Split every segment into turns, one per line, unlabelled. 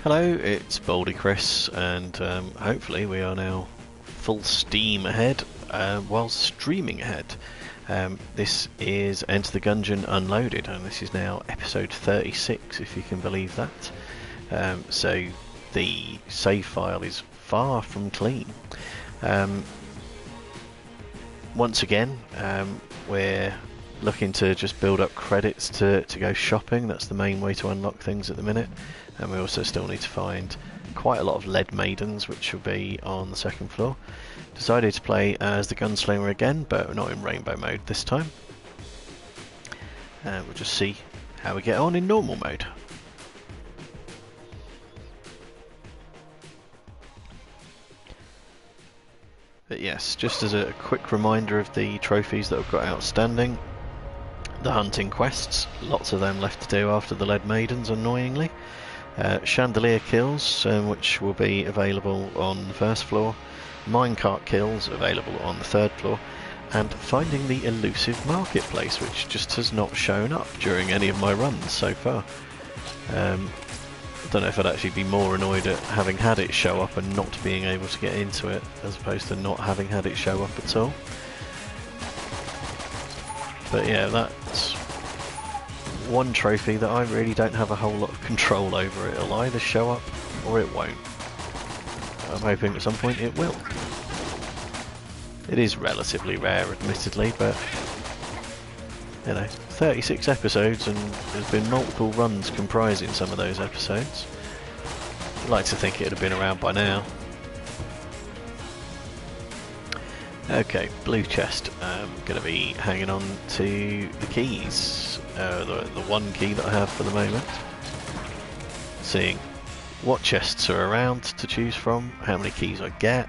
Hello, it's Baldy Chris, and hopefully we are now full steam ahead while streaming ahead. This is Enter the Gungeon Unloaded, and this is now episode 36, if you can believe that. So the save file is far from clean. Once again, we're looking to just build up credits to go shopping. That's the main way to unlock things at the minute. And we also still need to find quite a lot of lead maidens, which will be on the second floor. Decided to play as the gunslinger again, but not in rainbow mode this time. We'll just see how we get on in normal mode. But yes, just as a quick reminder of the trophies that I've got outstanding. The hunting quests, lots of them left to do after the lead maidens, annoyingly. Chandelier kills, which will be available on the first floor. Minecart kills, available on the third floor. And finding the elusive marketplace, which just has not shown up during any of my runs so far. I don't know if I'd actually be more annoyed at having had it show up and not being able to get into it, as opposed to not having had it show up at all. But yeah, that's one trophy that I really don't have a whole lot of control over. It'll either show up or it won't. I'm hoping at some point it will. It is relatively rare, admittedly, but you know, 36 episodes and there's been multiple runs comprising some of those episodes. I'd like to think it'd have been around by now. Okay, blue chest. I'm going to be hanging on to the keys, the one key that I have for the moment. Seeing what chests are around to choose from, how many keys I get.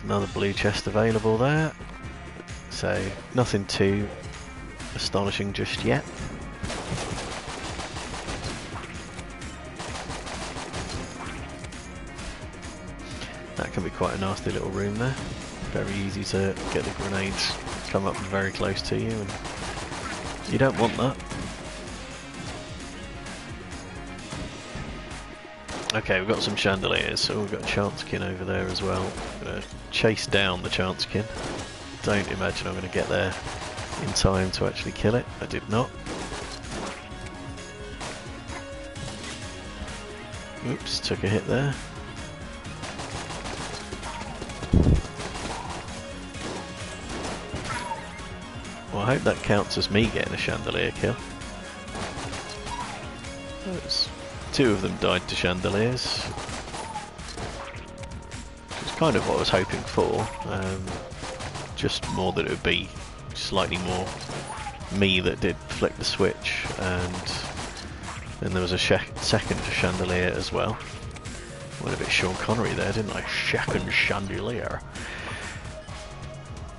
Another blue chest available there. So nothing too astonishing just yet. That can be quite a nasty little room there. Very easy to get the grenades come up very close to you, and you don't want that. Okay, we've got some chandeliers, so we've got a chancekin over there as well. I'm going to chase down the chancekin. Don't imagine I'm going to get there in time to actually kill it. I did not. Oops, took a hit there. Well, I hope that counts as me getting a chandelier kill. Two of them died to chandeliers. It's kind of what I was hoping for. Just more that it would be slightly more me that did flick the switch, and then there was a second chandelier as well. Went a bit Sean Connery there, didn't I? Second chandelier.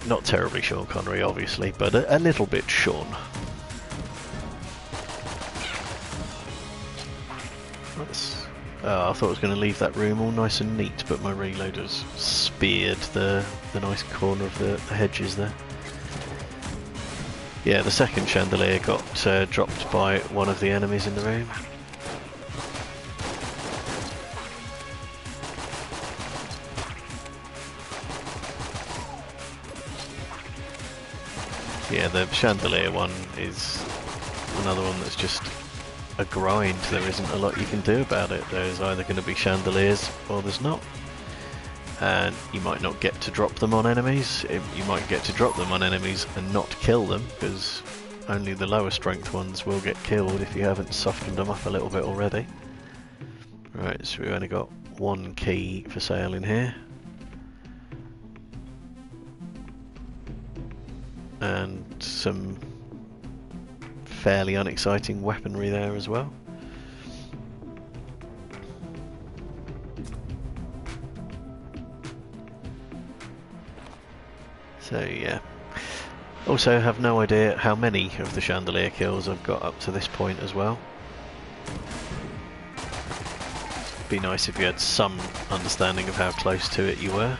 Not terribly Sean Connery, obviously, but a little bit Sean. I thought I was going to leave that room all nice and neat, but my reloaders speared the nice corner of the hedges there. Yeah, the second chandelier got dropped by one of the enemies in the room. Yeah, the chandelier one is another one that's just a grind. There isn't a lot you can do about it. There's either going to be chandeliers or there's not. And you might not get to drop them on enemies. You might get to drop them on enemies and not kill them, because only the lower strength ones will get killed if you haven't softened them up a little bit already. Right, so we've only got one key for sale in here. And some fairly unexciting weaponry there as well. So yeah. Also have no idea how many of the chandelier kills I've got up to this point as well. Be nice if you had some understanding of how close to it you were.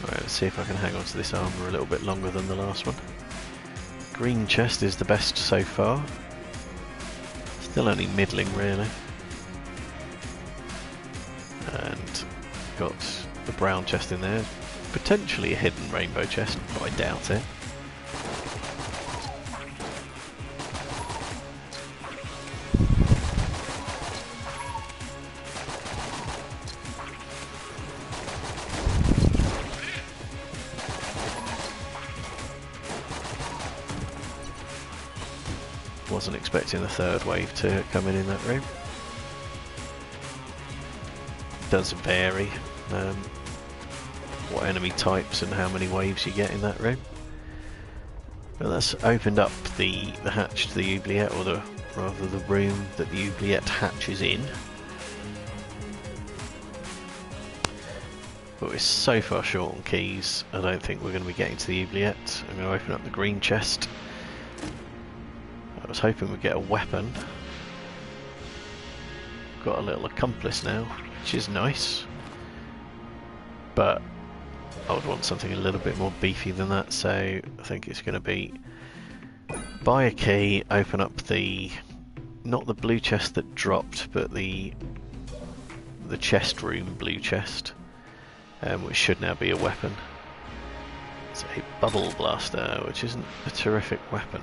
Alright, let's see if I can hang on to this armour a little bit longer than the last one. green chest is the best so far. Still only middling really. And got the brown chest in there. Potentially a hidden rainbow chest, but I doubt it. Wasn't expecting the third wave to come in that room. Does vary what enemy types and how many waves you get in that room. But that's opened up the hatch to the oubliette, or the room that the oubliette hatches in. But we're so far short on keys, I don't think we're going to be getting to the oubliette. I'm going to open up the green chest. I was hoping we'd get a weapon. Got a little accomplice now, which is nice. But I would want something a little bit more beefy than that, so I think it's going to be buy a key, open up the, not the blue chest that dropped, but the chest room blue chest, which should now be a weapon. It's a bubble blaster, which isn't a terrific weapon.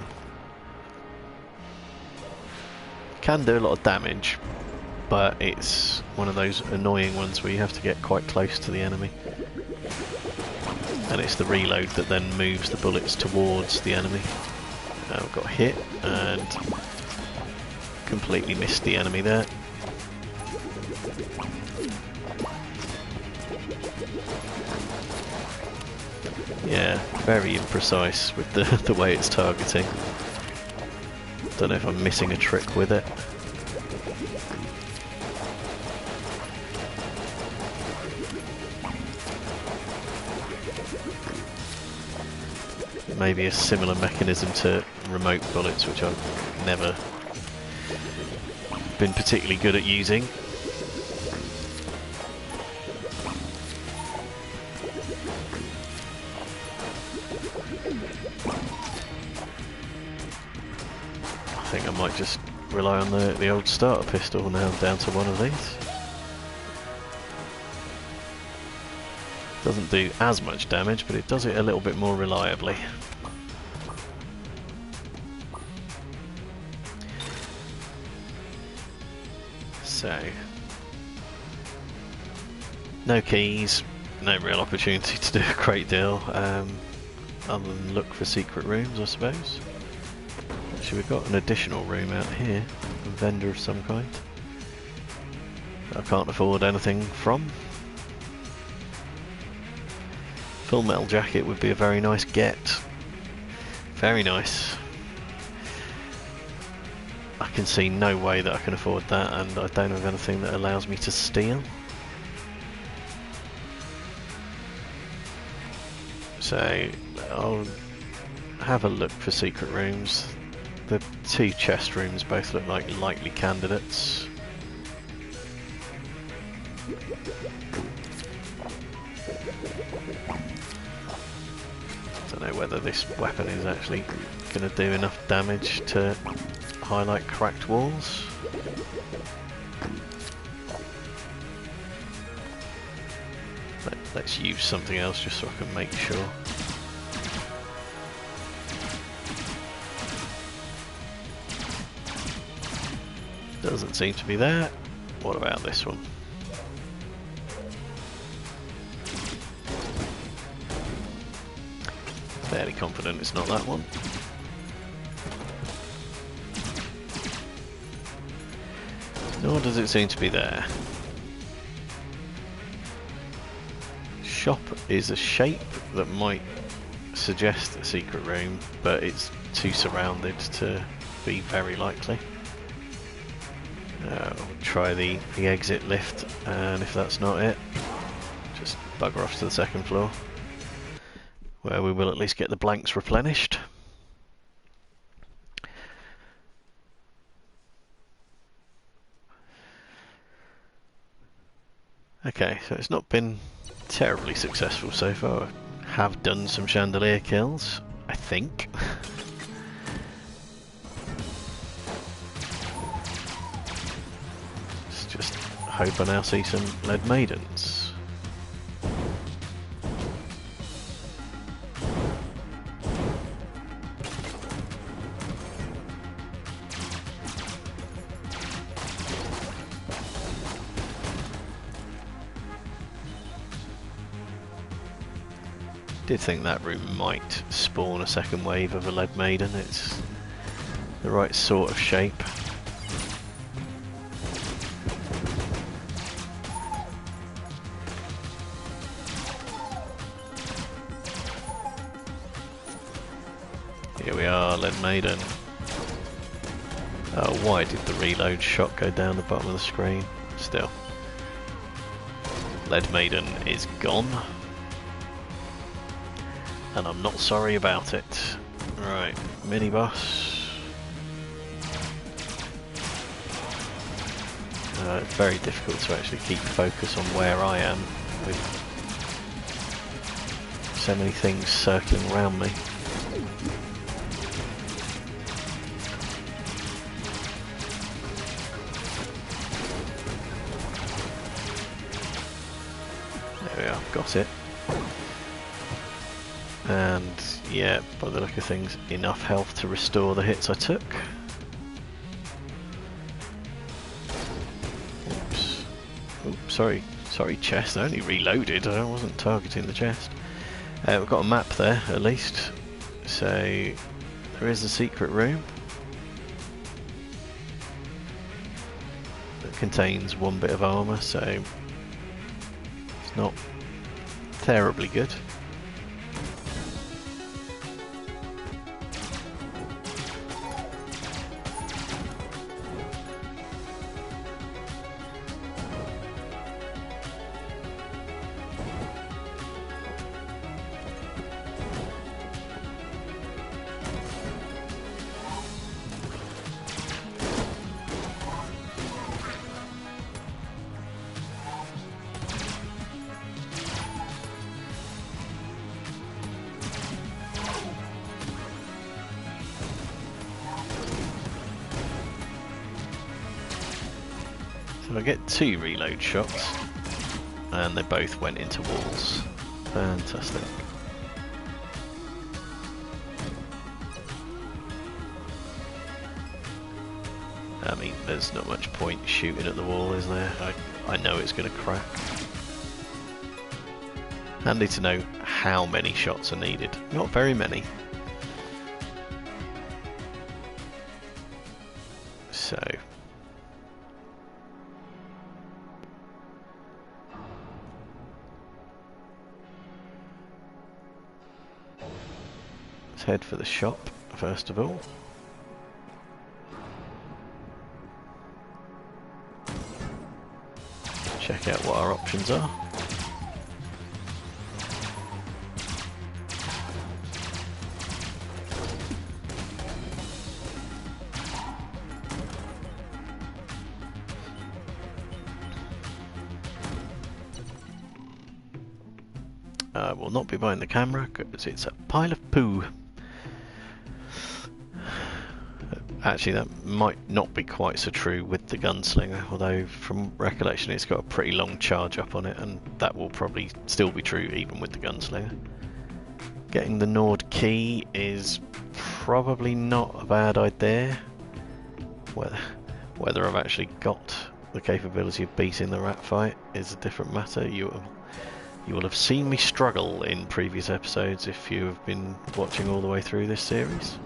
Can do a lot of damage, but it's one of those annoying ones where you have to get quite close to the enemy. And it's the reload that then moves the bullets towards the enemy. I've got hit and completely missed the enemy there. Yeah, very imprecise with the way it's targeting. Don't know if I'm missing a trick with it. Maybe a similar mechanism to remote bullets, which I've never been particularly good at using. I think I might just rely on the old starter pistol now, down to one of these. Doesn't do as much damage, but it does it a little bit more reliably. So, no keys, no real opportunity to do a great deal, other than look for secret rooms, I suppose. Actually, we've got an additional room out here, a vendor of some kind. I can't afford anything from. Full metal jacket would be a very nice get. Very nice. I can see no way that I can afford that, and I don't have anything that allows me to steal. So I'll have a look for secret rooms. The two chest rooms both look like likely candidates. Don't know whether this weapon is actually going to do enough damage to highlight cracked walls. Let's use something else just so I can make sure. Doesn't seem to be there. What about this one? Fairly confident it's not that one. Nor does it seem to be there. Shop is a shape that might suggest a secret room, but it's too surrounded to be very likely. We'll try the exit lift, and if that's not it, just bugger off to the second floor, where we will at least get the blanks replenished. Okay, so it's not been terribly successful so far. I have done some chandelier kills, I think. hope I now see some lead maidens. Did think that room might spawn a second wave of a lead maiden. It's the right sort of shape. Here we are, lead maiden. Oh, why did the reload shot go down the bottom of the screen? Still. Lead maiden is gone. And I'm not sorry about it. Right, mini boss. It's very difficult to actually keep focus on where I am with so many things circling around me. There we are, got it. And yeah, by the look of things, enough health to restore the hits I took. Oops. Oops, sorry chest, I only reloaded, I wasn't targeting the chest. We've got a map there, at least. So, there is a secret room that contains one bit of armour, so it's not terribly good. So I get 2 reload shots, and they both went into walls. Fantastic. I mean, there's not much point shooting at the wall, is there? I know it's going to crack. Handy to know how many shots are needed. Not very many. So... let's head for the shop, first of all. Check out what our options are. Will not be behind the camera because it's a pile of poo. Actually, that might not be quite so true with the gunslinger, although from recollection it's got a pretty long charge up on it, and that will probably still be true even with the gunslinger. Getting the Nord key is probably not a bad idea. Whether I've actually got the capability of beating the rat fight is a different matter. You will have seen me struggle in previous episodes if you have been watching all the way through this series.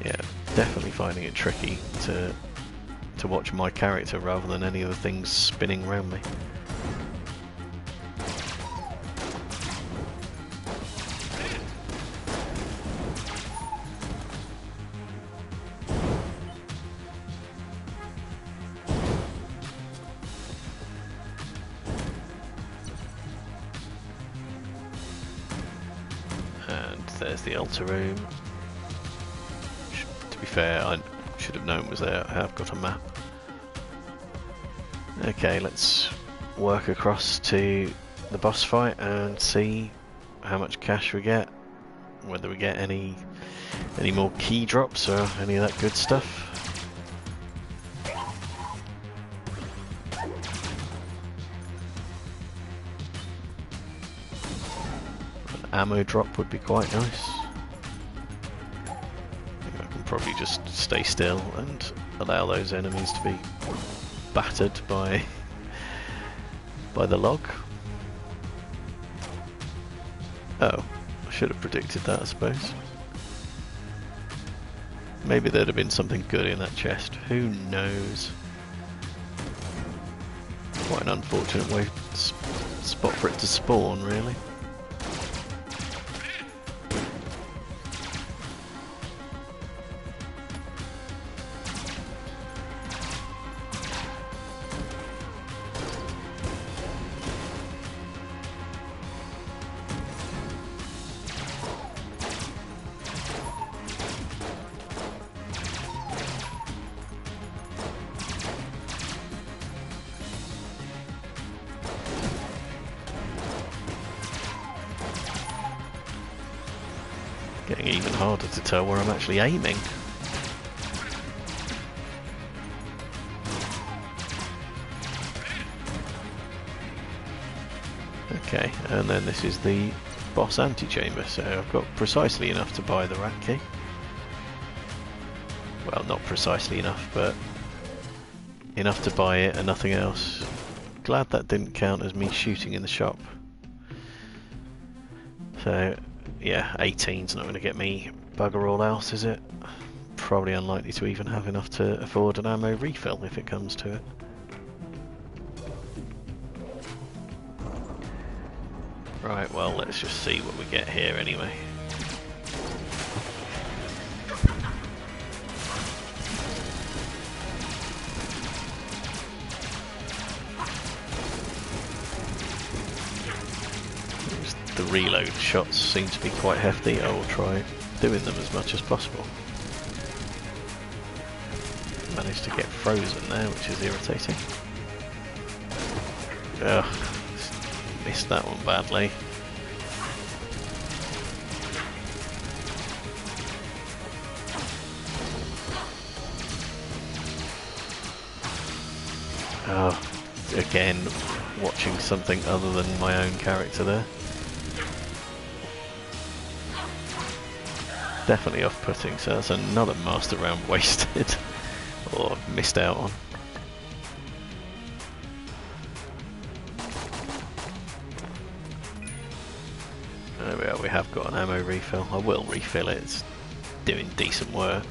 Yeah, definitely finding it tricky to watch my character rather than any of the things spinning around me. And there's the altar room. To be fair, I should have known it was there. I have got a map. Okay, let's work across to the boss fight and see how much cash we get. whether we get any more key drops or any of that good stuff. An ammo drop would be quite nice. I can probably just stay still and allow those enemies to be battered by the log. Oh, I should have predicted that, I suppose. Maybe there'd have been something good in that chest. Who knows? Quite an unfortunate way spot for it to spawn, really. Getting even harder to tell where I'm actually aiming. Okay, and then this is the boss antechamber, so I've got precisely enough to buy the rat key. Well, not precisely enough, but enough to buy it and nothing else. Glad that didn't count as me shooting in the shop. So, yeah, 18's not going to get me bugger all else, is it? Probably unlikely to even have enough to afford an ammo refill if it comes to it. Right, well, let's just see what we get here anyway. The reload shots seem to be quite hefty. I will try doing them as much as possible. Managed to get frozen there, which is irritating. Ugh, missed that one badly. Oh, again, watching something other than my own character there. Definitely off-putting, so that's another master round wasted, or missed out on. There we are, we have got an ammo refill. I will refill it, it's doing decent work.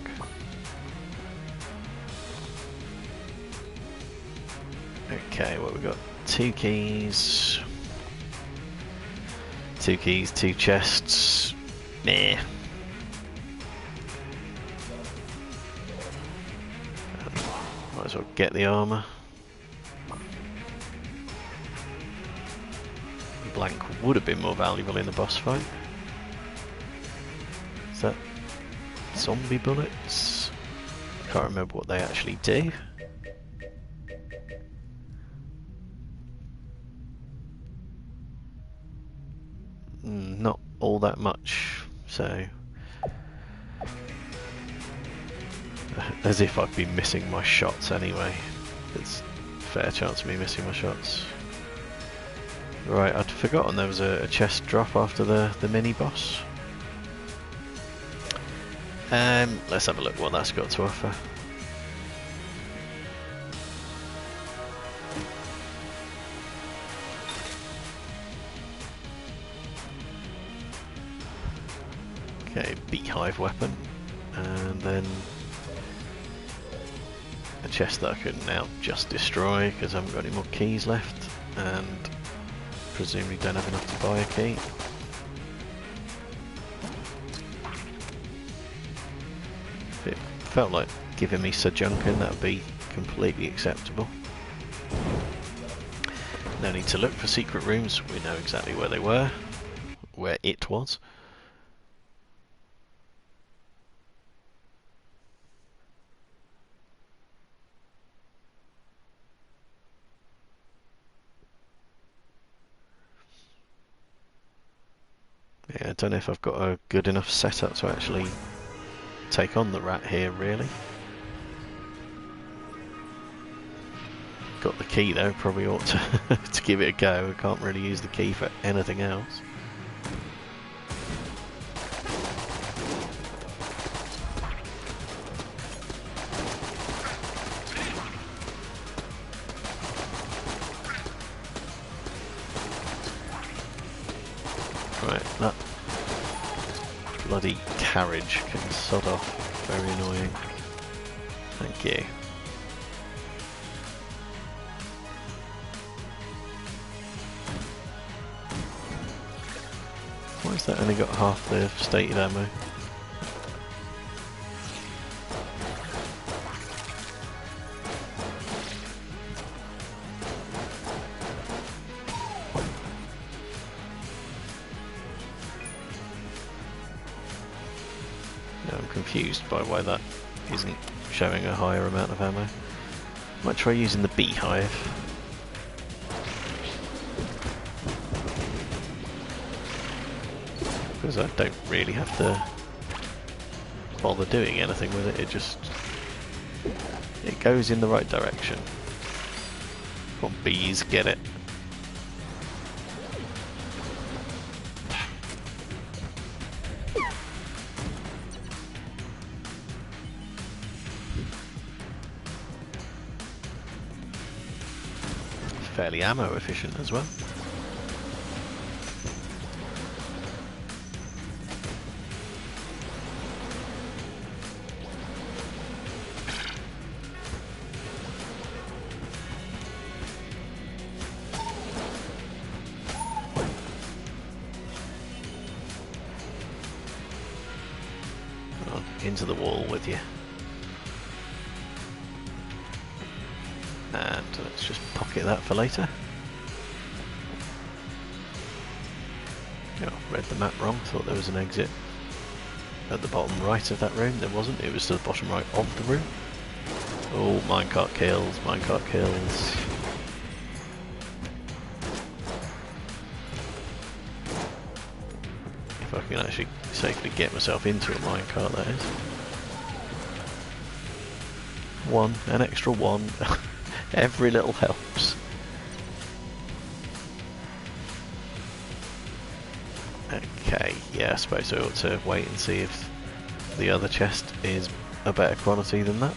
Okay, well, we've got 2 keys. 2 keys, 2 chests. Meh. Might as well get the armour. Blank would have been more valuable in the boss fight. Is that zombie bullets? Can't remember what they actually do. Not all that much, so as if I'd be missing my shots anyway. There's a fair chance of me missing my shots. Right, I'd forgotten there was a chest drop after the mini boss. Let's have a look what that's got to offer. Okay, beehive weapon, and then a chest that I could now just destroy because I haven't got any more keys left, and presumably don't have enough to buy a key. If it felt like giving me Sir Junkin, that would be completely acceptable. No need to look for secret rooms, we know exactly where they were, where it was. Yeah, I don't know if I've got a good enough setup to actually take on the rat here, really. Got the key though, probably ought to, to give it a go. I can't really use the key for anything else. Right, that bloody carriage can sod off. Very annoying. Thank you. Why has that only got half the stated ammo? Yeah, I'm confused by why that isn't showing a higher amount of ammo. Might try using the beehive. Because I don't really have to bother doing anything with it, it goes in the right direction. Come on, bees, get it. Fairly ammo efficient as well. Into the wall with you. And let's just pocket that for later. Oh, read the map wrong, thought there was an exit at the bottom right of that room. There wasn't, it was to the bottom right of the room. Oh, minecart kills, minecart kills. If I can actually safely get myself into a minecart, that is. An extra one. Every little helps. Okay, yeah, I suppose I ought to wait and see if the other chest is a better quality than that.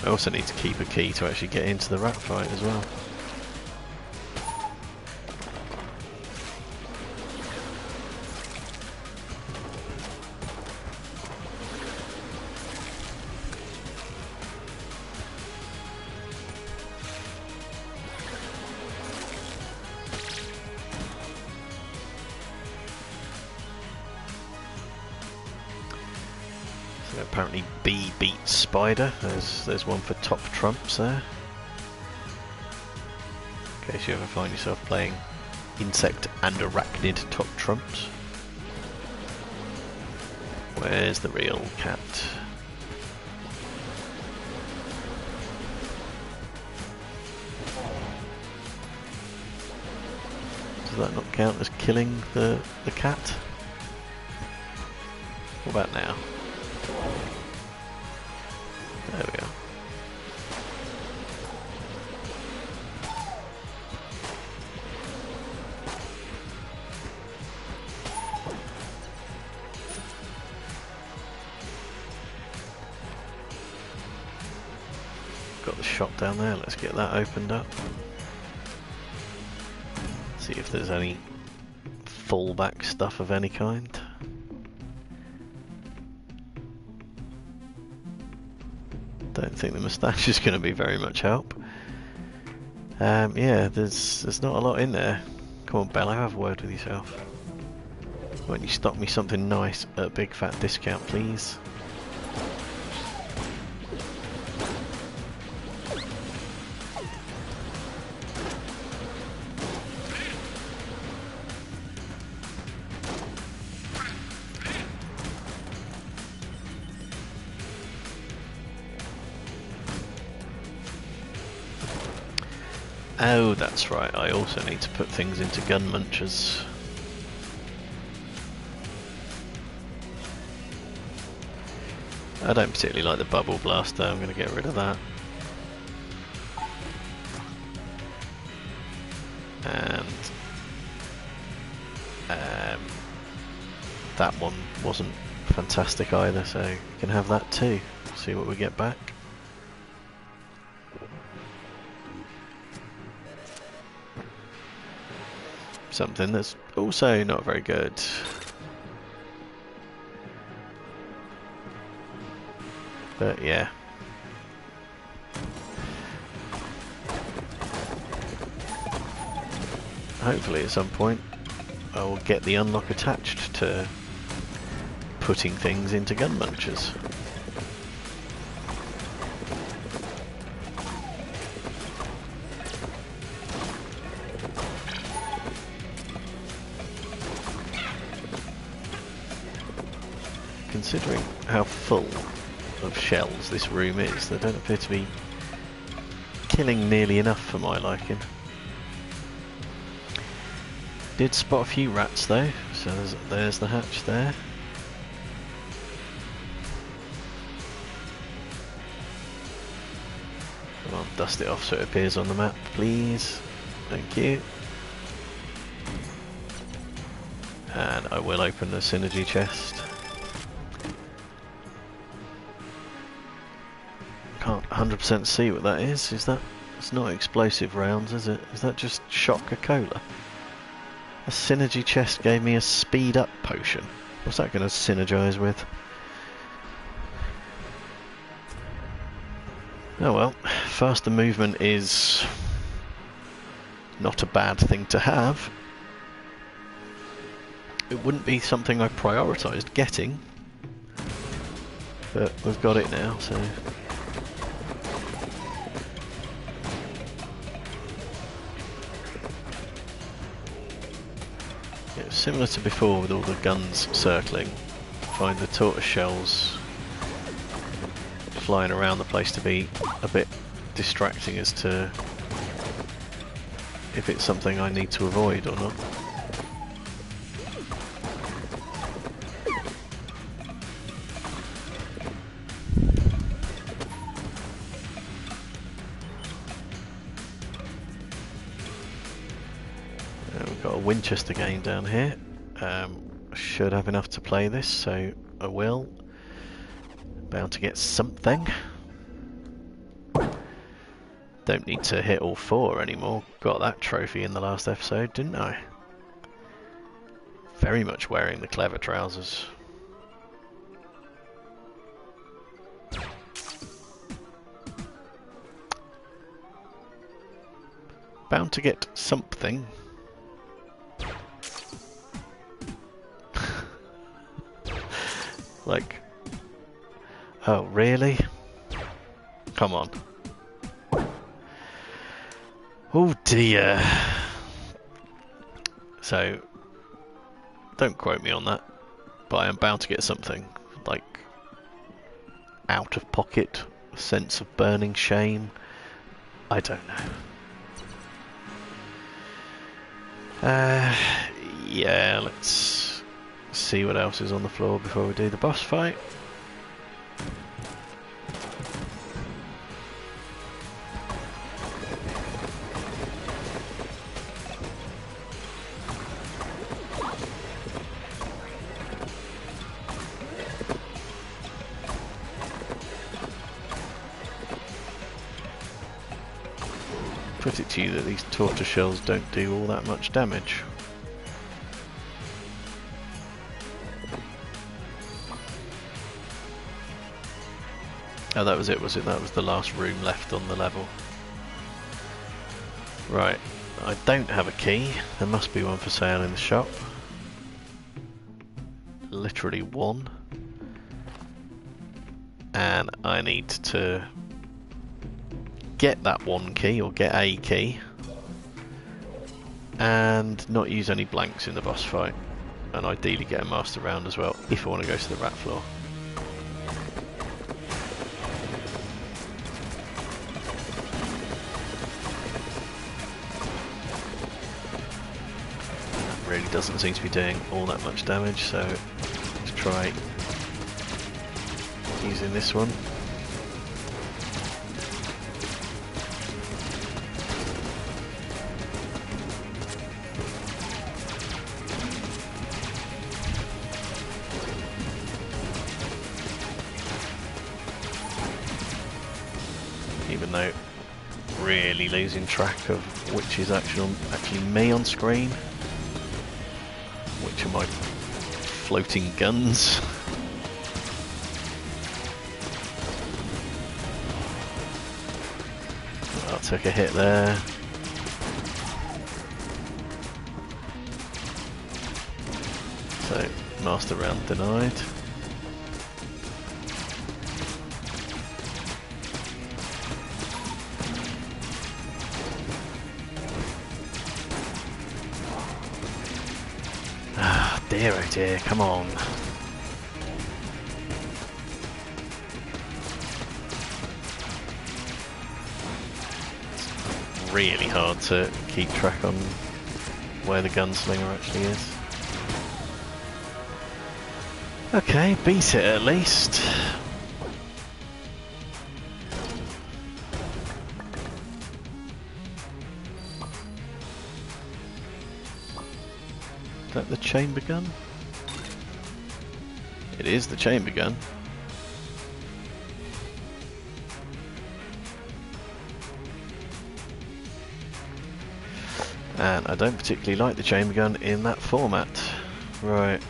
I also need to keep a key to actually get into the rat fight as well. Apparently B beats Spider. There's one for top trumps there. In case you ever find yourself playing insect and arachnid top trumps. Where's the real cat? Does that not count as killing the cat? What about now? There we are. Got the shop down there, let's get that opened up. See if there's any fallback stuff of any kind. Don't think the moustache is going to be very much help. Yeah, there's not a lot in there. Come on, Bella, have a word with yourself. Why don't you stock me something nice at a big fat discount, please? Oh, that's right, I also need to put things into gun munchers. I don't particularly like the bubble blaster, I'm going to get rid of that. And that one wasn't fantastic either, so you can have that too. See what we get back. Something that's also not very good. But yeah. Hopefully at some point I will get the unlock attached to putting things into gun munchers. Considering how full of shells this room is, they don't appear to be killing nearly enough for my liking. Did spot a few rats though, so there's the hatch there. Come on, dust it off so it appears on the map, please. Thank you. And I will open the synergy chest. Can't 100% see what that is. Is that... It's not explosive rounds, is it? Is that just shot Coca-Cola? A synergy chest gave me a speed up potion. What's that going to synergize with? Oh well, faster movement is not a bad thing to have. It wouldn't be something I prioritised getting, but we've got it now, so... Yeah, similar to before with all the guns circling. Find the tortoise shells flying around the place to be a bit distracting as to if it's something I need to avoid or not. We've got a Winchester game down here. I should have enough to play this, so I will. Bound to get something. Don't need to hit all 4 anymore. Got that trophy in the last episode, didn't I? Very much wearing the clever trousers. Bound to get something. Like... Oh, really? Come on. Oh dear. So, don't quote me on that, but I am bound to get something. Like, out of pocket, a sense of burning shame. I don't know. Yeah, let's see what else is on the floor before we do the boss fight. Put it to you that these tortoise shells don't do all that much damage. Oh, that was it, was it? That was the last room left on the level. Right, I don't have a key. There must be one for sale in the shop. Literally one. And I need to get that one key, or get a key, and not use any blanks in the boss fight. And ideally get a master round as well, if I want to go to the rat floor. Really doesn't seem to be doing all that much damage, so let's try using this one. Even though really losing track of which is actually me on screen, which are my floating guns. I took a hit there. So master round denied. Dear oh dear, come on. It's really hard to keep track on where the gunslinger actually is. Okay, beat it at least. Is that the chamber gun? It is the chamber gun. And I don't particularly like the chamber gun in that format. Right,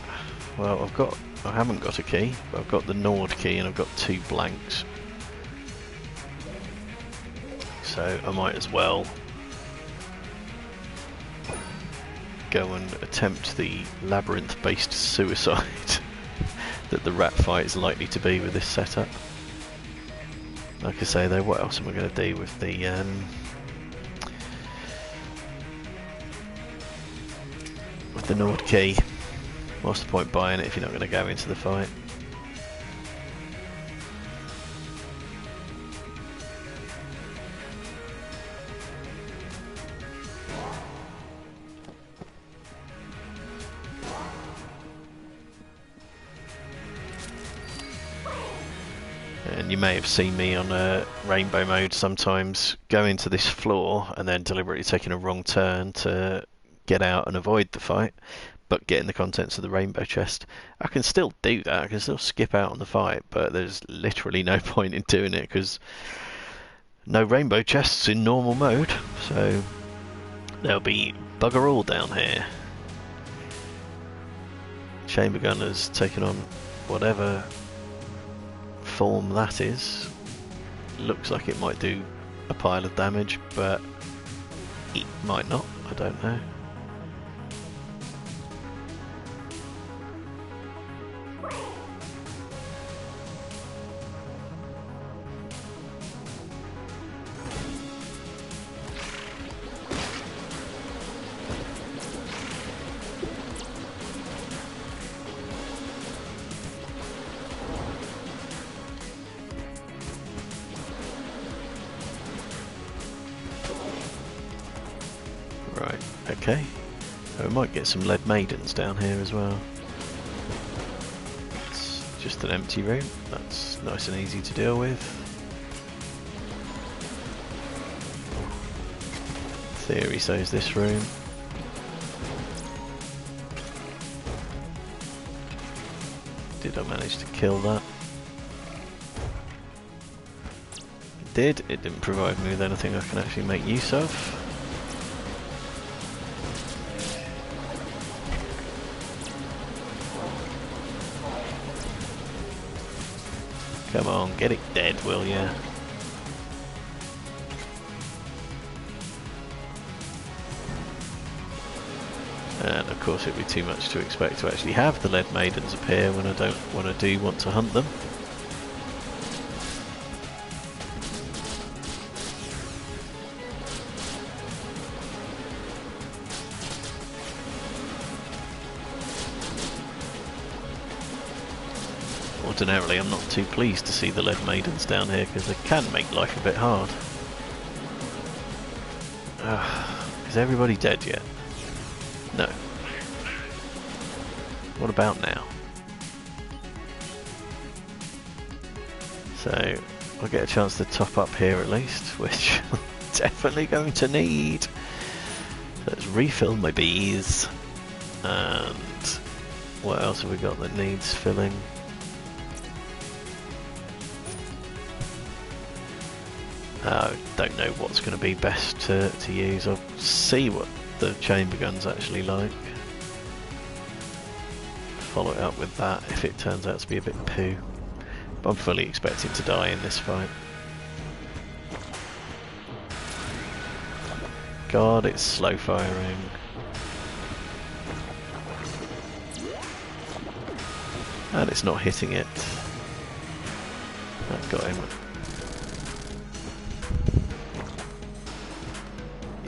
well I haven't got a key, but I've got the Nord key and I've got 2 blanks. So I might as well go and attempt the labyrinth-based suicide that the rat fight is likely to be with this setup. Like I say though, what else am I going to do with the Nord key? What's the point buying it if you're not going to go into the fight? And you may have seen me on rainbow mode sometimes go into this floor and then deliberately taking a wrong turn to get out and avoid the fight, but getting the contents of the rainbow chest. I can still do that, I can still skip out on the fight, but there's literally no point in doing it because no rainbow chests in normal mode, so there'll be bugger all down here. Chamber gun has taken on whatever form that is. Looks like it might do a pile of damage, but it might not, I don't know. Right, okay. So we might get some lead maidens down here as well. It's just an empty room. That's nice and easy to deal with. Theory says this room. Did I manage to kill that? It did. It didn't provide me with anything I can actually make use of. Come on, get it dead, will ya? And of course it'd be too much to expect to actually have the lead maidens appear when I do want to hunt them. Ordinarily I'm not too pleased to see the lead maidens down here because they can make life a bit hard. Is everybody dead yet? No. What about now? So I'll get a chance to top up here at least, which I'm definitely going to need. So let's refill my bees. And what else have we got that needs filling? I don't know what's going to be best to use. I'll see what the chamber gun's actually like. Follow it up with that if it turns out to be a bit poo. But I'm fully expecting to die in this fight. God, it's slow firing. And it's not hitting it. That got him.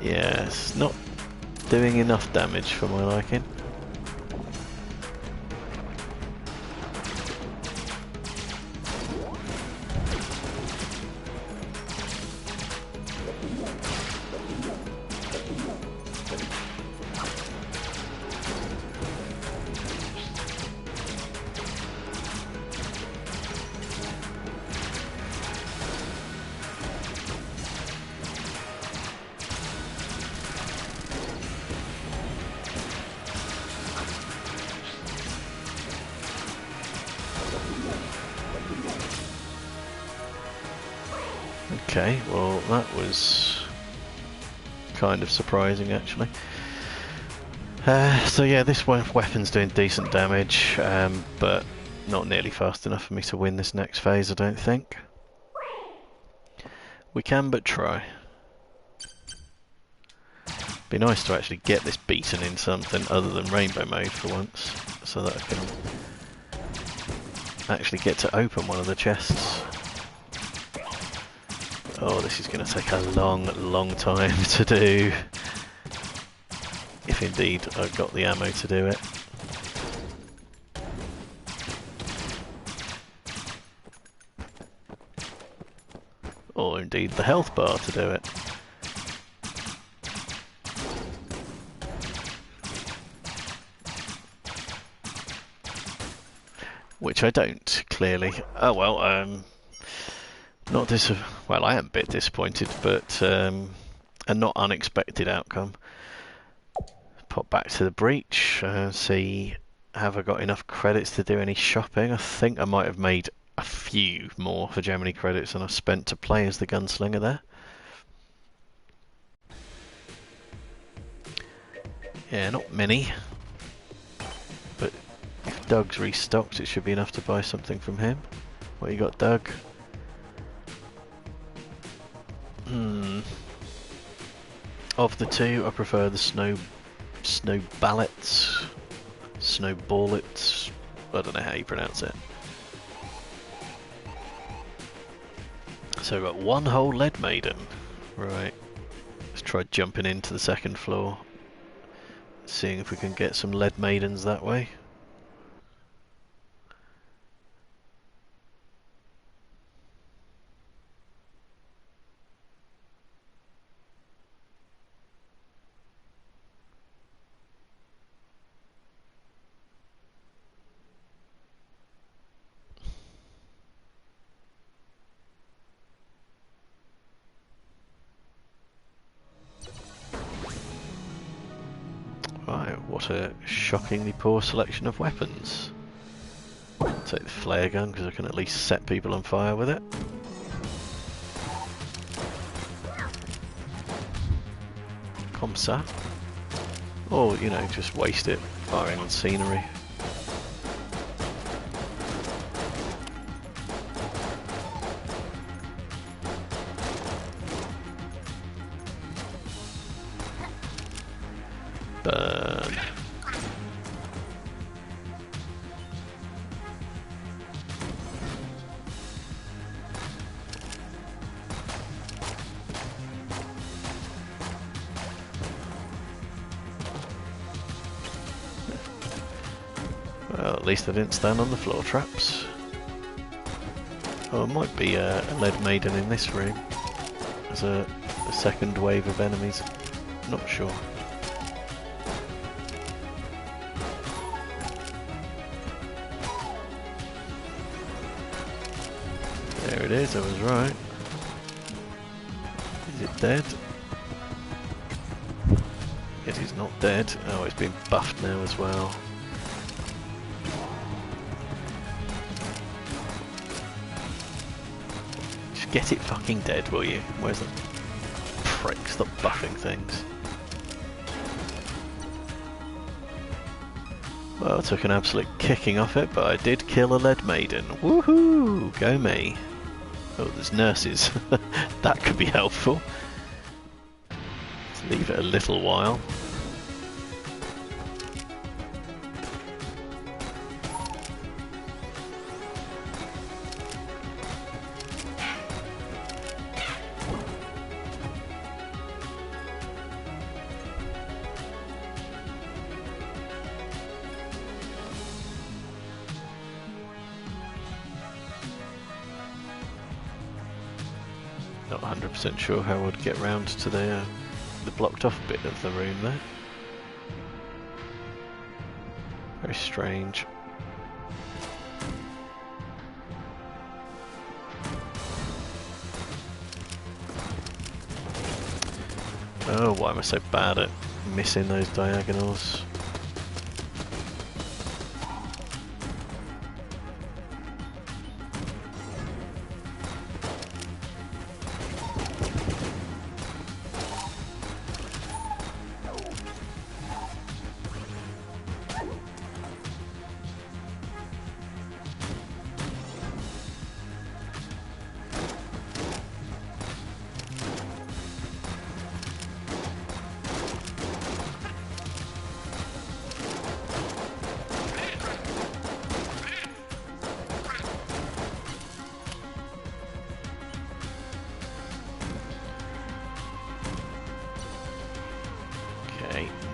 Yeah, it's not doing enough damage for my liking. Okay, well that was kind of surprising actually. So yeah, this weapon's doing decent damage, but not nearly fast enough for me to win this next phase, I don't think. We can but try. Be nice to actually get this beaten in something other than rainbow mode for once, so that I can actually get to open one of the chests. Oh, this is going to take a long time to do. If indeed I've got the ammo to do it. Or indeed the health bar to do it. Which I don't, clearly. Oh well, not well, I am a bit disappointed, but a not unexpected outcome. Pop back to the breach, see have I got enough credits to do any shopping. I think I might have made a few more for Gemini credits than I've spent to play as the gunslinger there. Yeah, not many. But if Doug's restocked, it should be enough to buy something from him. What you got, Doug? Of the two, I prefer the snow ballets, snow ballets. I don't know how you pronounce it. So we've got one whole lead maiden. Right. Let's try jumping into the second floor. Seeing if we can get some lead maidens that way. Right, what a shockingly poor selection of weapons. Take the flare gun because I can at least set people on fire with it. Comme ça. Or, you know, just waste it firing on scenery. Burn. Well, at least I didn't stand on the floor traps. Oh, it might be a lead maiden in this room. There's a second wave of enemies. Not sure. There it it is, I was right. Is it dead? It is not dead. Oh, it's been buffed now as well. Just get it fucking dead, will you? Where's the prick? Stop buffing things. Well, I took an absolute kicking off it, but I did kill a lead maiden. Woohoo! Go me. Oh, there's nurses. That could be helpful. Let's leave it a little while. Not 100% sure how I'd get round to the blocked off bit of the room there. Very strange. Oh, why am I so bad at missing those diagonals?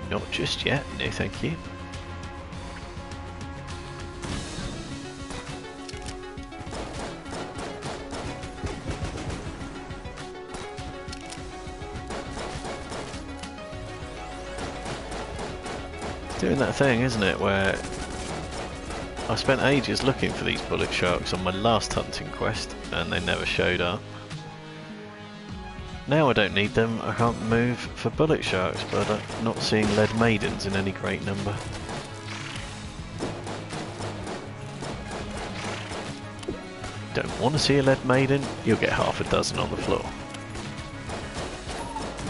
Not just yet, no thank you. It's doing that thing, isn't it, where I spent ages looking for these bullet sharks on my last hunting quest and they never showed up. Now I don't need them, I can't move for bullet sharks, but I'm not seeing lead maidens in any great number. Don't want to see a lead maiden, you'll get half a dozen on the floor.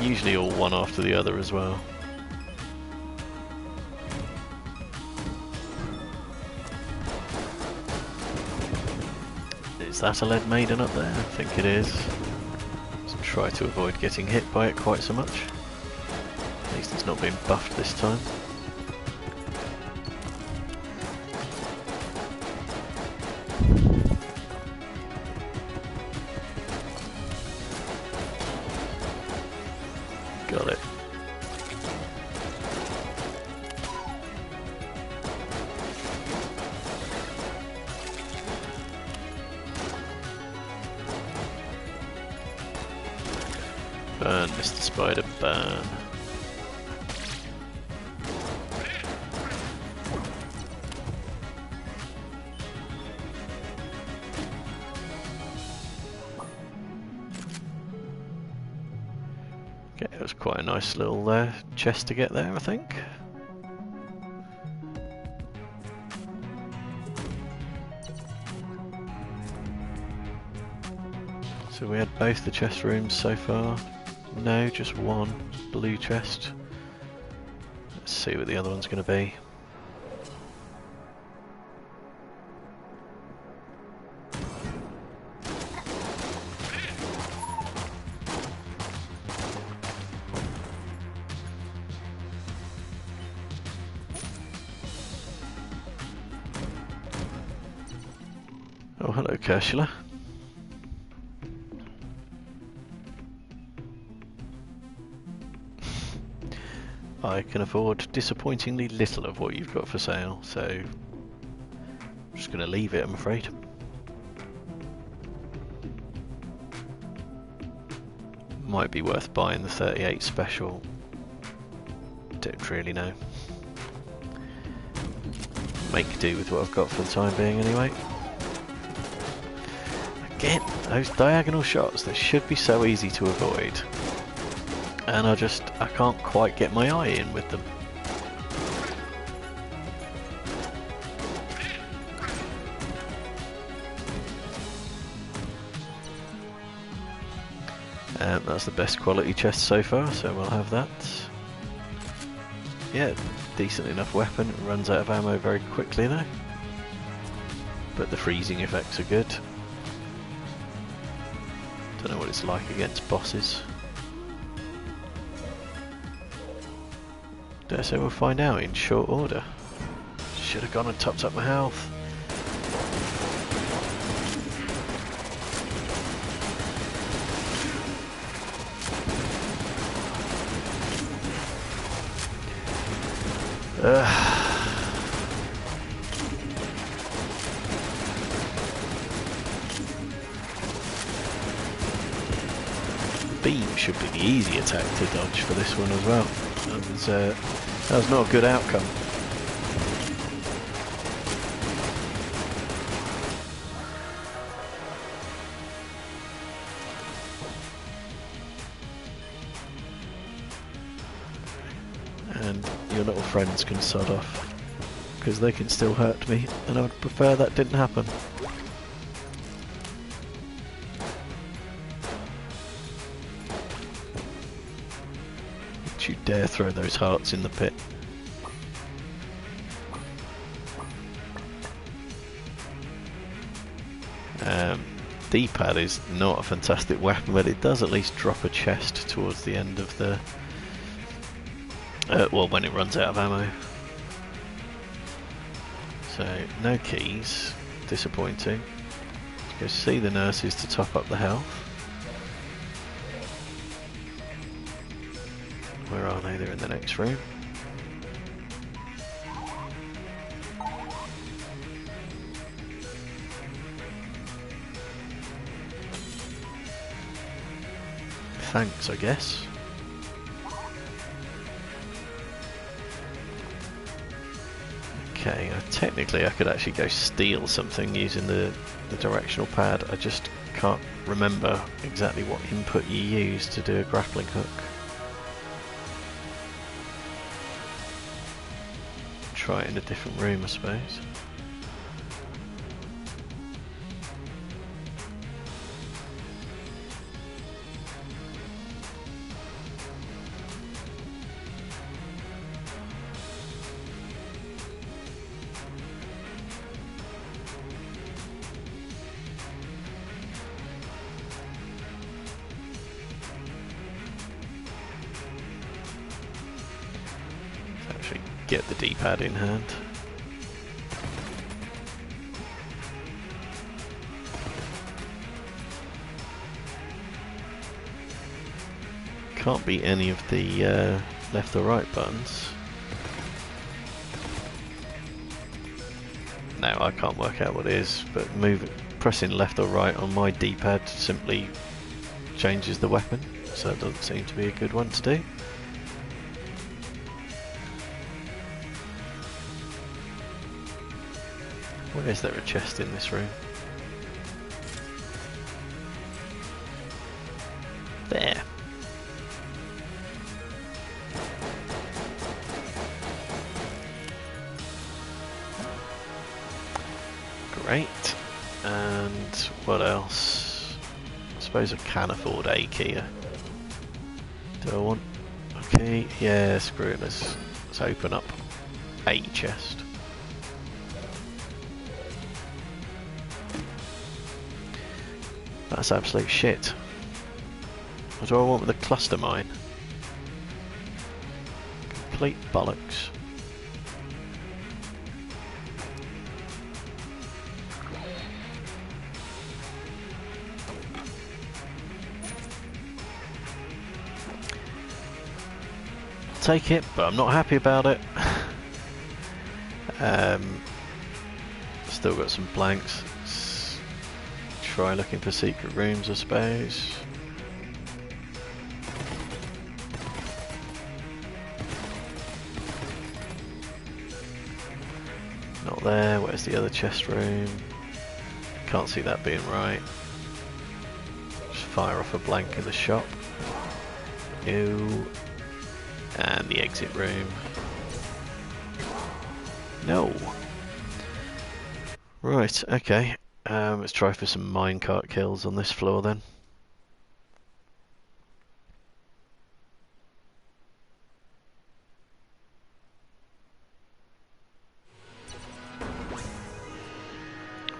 Usually all one after the other as well. Is that a lead maiden up there? I think it is. Try to avoid getting hit by it quite so much. At least it's not been buffed this time. Got it. Burn, Mr. Spider, burn. Okay, it was quite a nice little chest to get there, I think. So we had both the chest rooms so far. No, just one blue chest. Let's see what the other one's going to be. Oh, hello, Kershula. I can afford disappointingly little of what you've got for sale, so I'm just going to leave it, I'm afraid. Might be worth buying the 38 special. Don't really know. Make do with what I've got for the time being anyway. Again, those diagonal shots, they should be so easy to avoid. And I can't quite get my eye in with them. That's the best quality chest so far, so we'll have that. Yeah, decent enough weapon. It runs out of ammo very quickly though. But the freezing effects are good. Don't know what it's like against bosses. Dare say we'll find out in short order. Should have gone and topped up my health. Beam should be the easy attack to dodge for this one as well. That was not a good outcome. And your little friends can sod off, because they can still hurt me, and I would prefer that didn't happen. Don't you dare throw those hearts in the pit. D-pad is not a fantastic weapon, but it does at least drop a chest towards the end of the... well, when it runs out of ammo. So, no keys. Disappointing. Let's go see the nurses to top up the health. Where are they? They're in the next room. Thanks, I guess. Okay, technically I could actually go steal something using the directional pad. I just can't remember exactly what input you use to do a grappling hook. Try it in a different room, I suppose. Get the D-pad in hand. Can't be any of the left or right buttons. No, I can't work out what it is, but pressing left or right on my D-pad simply changes the weapon, so it doesn't seem to be a good one to do. Where is there a chest in this room? There. Great. And what else? I suppose I can afford a key. Do I want a key? Yeah, screw it. Let's open up a chest. That's absolute shit. What do I want with a cluster mine? Complete bollocks. Take it, but I'm not happy about it. Still got some blanks. Try looking for secret rooms, I suppose. Not there. Where's the other chest room? Can't see that being right. fire off a blank in the shop. Ew. And the exit room. No. Right, okay. Let's try for some minecart kills on this floor then.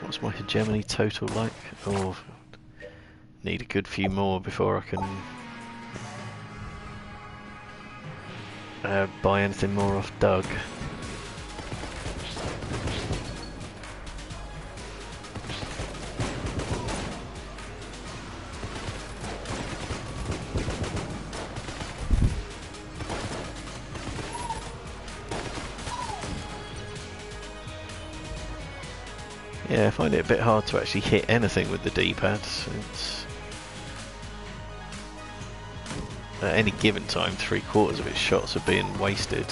What's my hegemony total like? Oh, need a good few more before I can buy anything more off Doug. Yeah, I find it a bit hard to actually hit anything with the D-pad. It's at any given time, 3/4 of its shots are being wasted.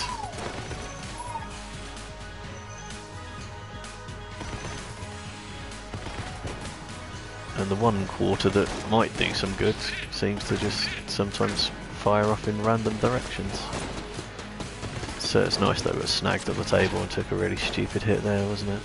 And the 1/4 that might do some good seems to just sometimes fire off in random directions. So it's nice that it was snagged on the table and took a really stupid hit there, wasn't it?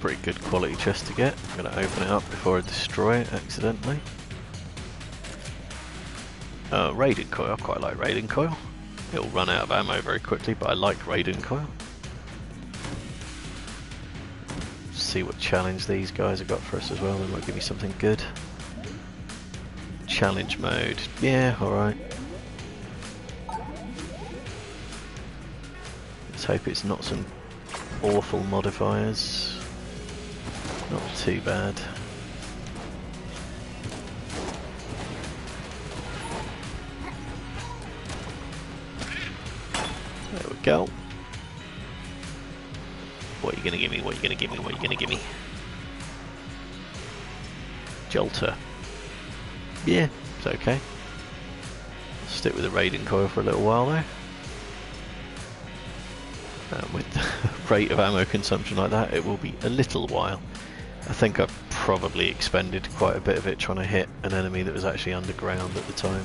Pretty good quality chest to get. I'm going to open it up before I destroy it accidentally. Raiden coil, I quite like Raiden coil. It'll run out of ammo very quickly, but I like Raiden coil. See what challenge these guys have got for us as well, they might give me something good. Challenge mode, yeah, alright. Let's hope it's not some awful modifiers. Not too bad. There we go. What are you gonna give me? What are you gonna give me? What are you gonna give me? Jolter. Yeah, it's okay. I'll stick with the Raiden coil for a little while though. With the rate of ammo consumption like that, it will be a little while. I think I've probably expended quite a bit of it trying to hit an enemy that was actually underground at the time.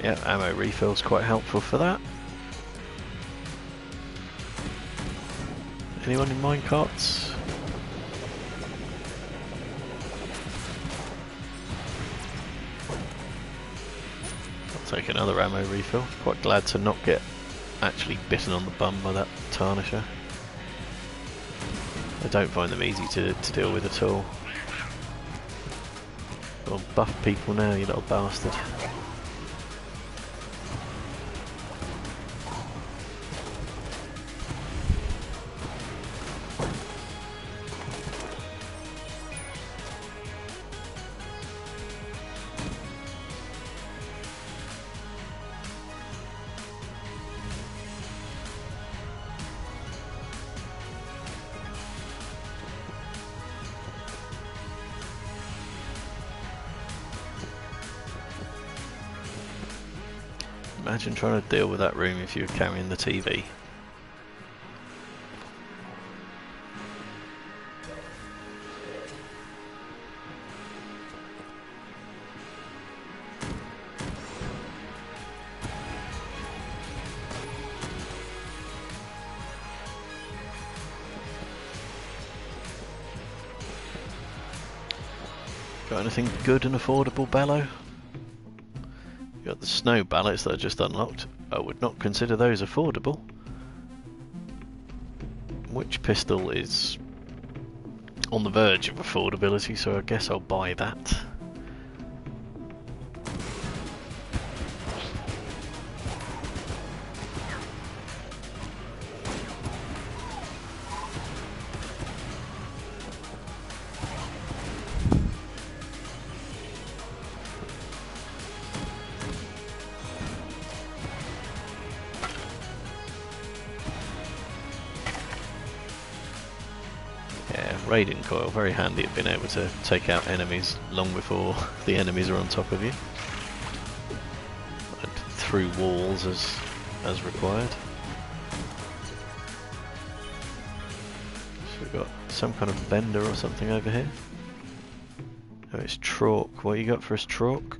Yeah, ammo refill's quite helpful for that. Anyone in minecarts? I'll take another ammo refill. Quite glad to not get actually bitten on the bum by that tarnisher. I don't find them easy to deal with at all. Go on, buff people now, you little bastard. Imagine trying to deal with that room if you were carrying the TV. Got anything good and affordable, Bello? Got the snow ballets that I just unlocked. I would not consider those affordable. which pistol is on the verge of affordability, so I guess I'll buy that. Raiding coil, very handy at being able to take out enemies long before the enemies are on top of you, and through walls as required. So we've got some kind of vendor or something over here. Oh, it's Trork. What you got for us, Trork?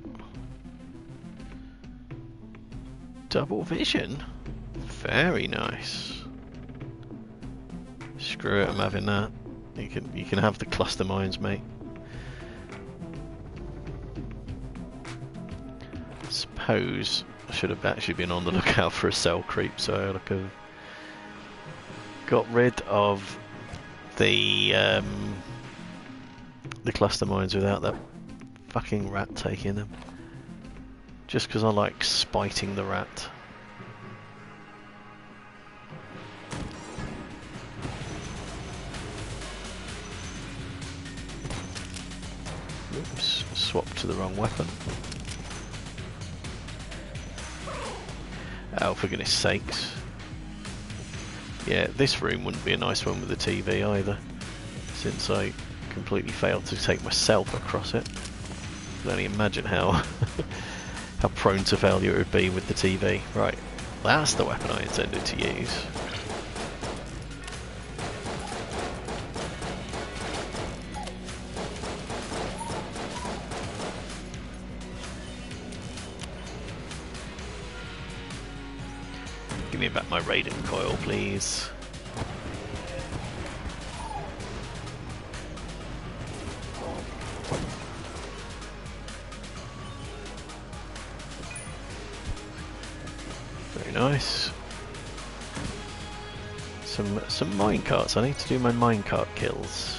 Double vision? Very nice. Screw it, I'm having that. You can have the cluster mines, mate. Suppose I should have actually been on the lookout for a cell creep, so I could have got rid of the cluster mines without that fucking rat taking them. Just because I like spiting the rat. Oops, swapped to the wrong weapon. Oh, for goodness sakes. Yeah, this room wouldn't be a nice one with the TV either, since I completely failed to take myself across it. I can only imagine how how prone to failure it would be with the TV. Right, that's the weapon I intended to use. Give me back my raiding coil, please. Very nice. Some minecarts. I need to do my minecart kills.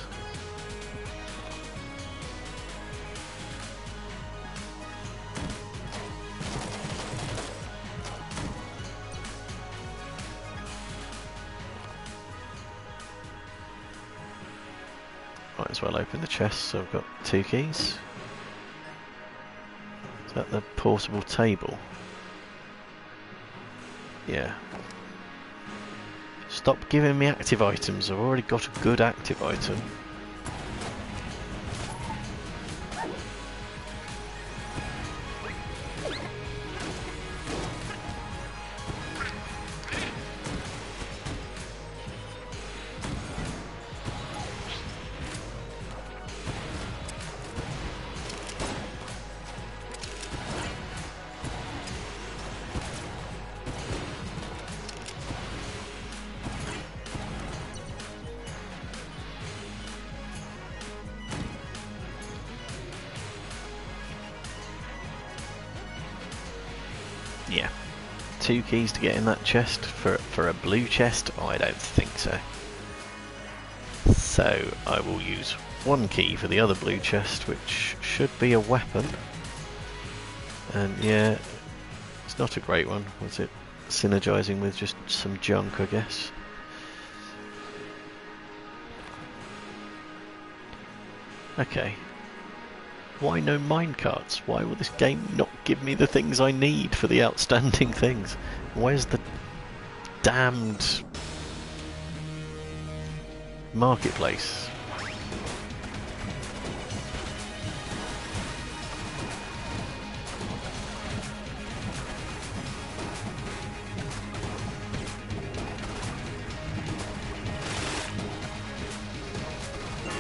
Might as well open the chest, so I've got 2 keys. Is that the portable table? Yeah. Stop giving me active items, I've already got a good active item. Yeah. 2 keys to get in that chest for a blue chest? Oh, I don't think so. So I will use 1 key for the other blue chest, which should be a weapon. And yeah, it's not a great one. Was it synergizing with just some junk, I guess? Okay. Why no minecarts? Why will this game not give me the things I need for the outstanding things? Where's the damned marketplace?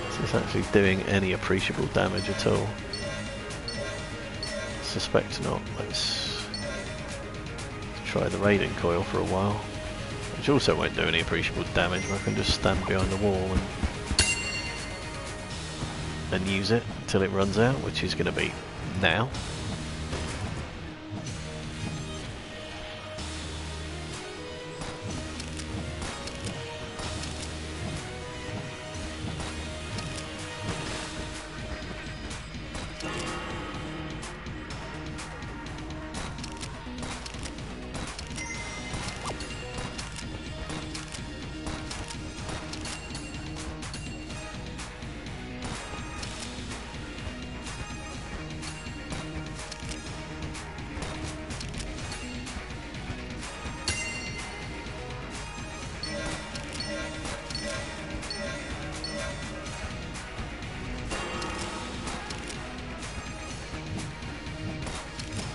Is this actually doing any appreciable damage at all? Suspect not. Let's try the raiding coil for a while, which also won't do any appreciable damage. I can just stand behind the wall and use it until it runs out, which is going to be now.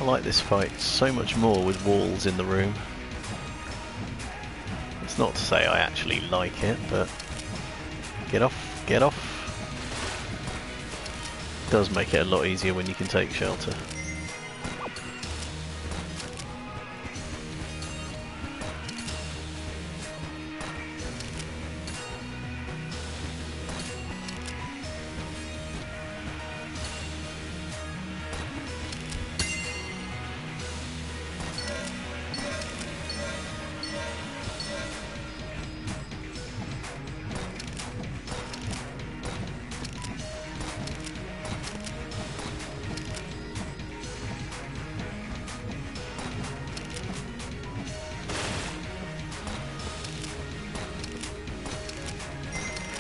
I like this fight so much more with walls in the room. It's not to say I actually like it, but get off, get off. It does make it a lot easier when you can take shelter.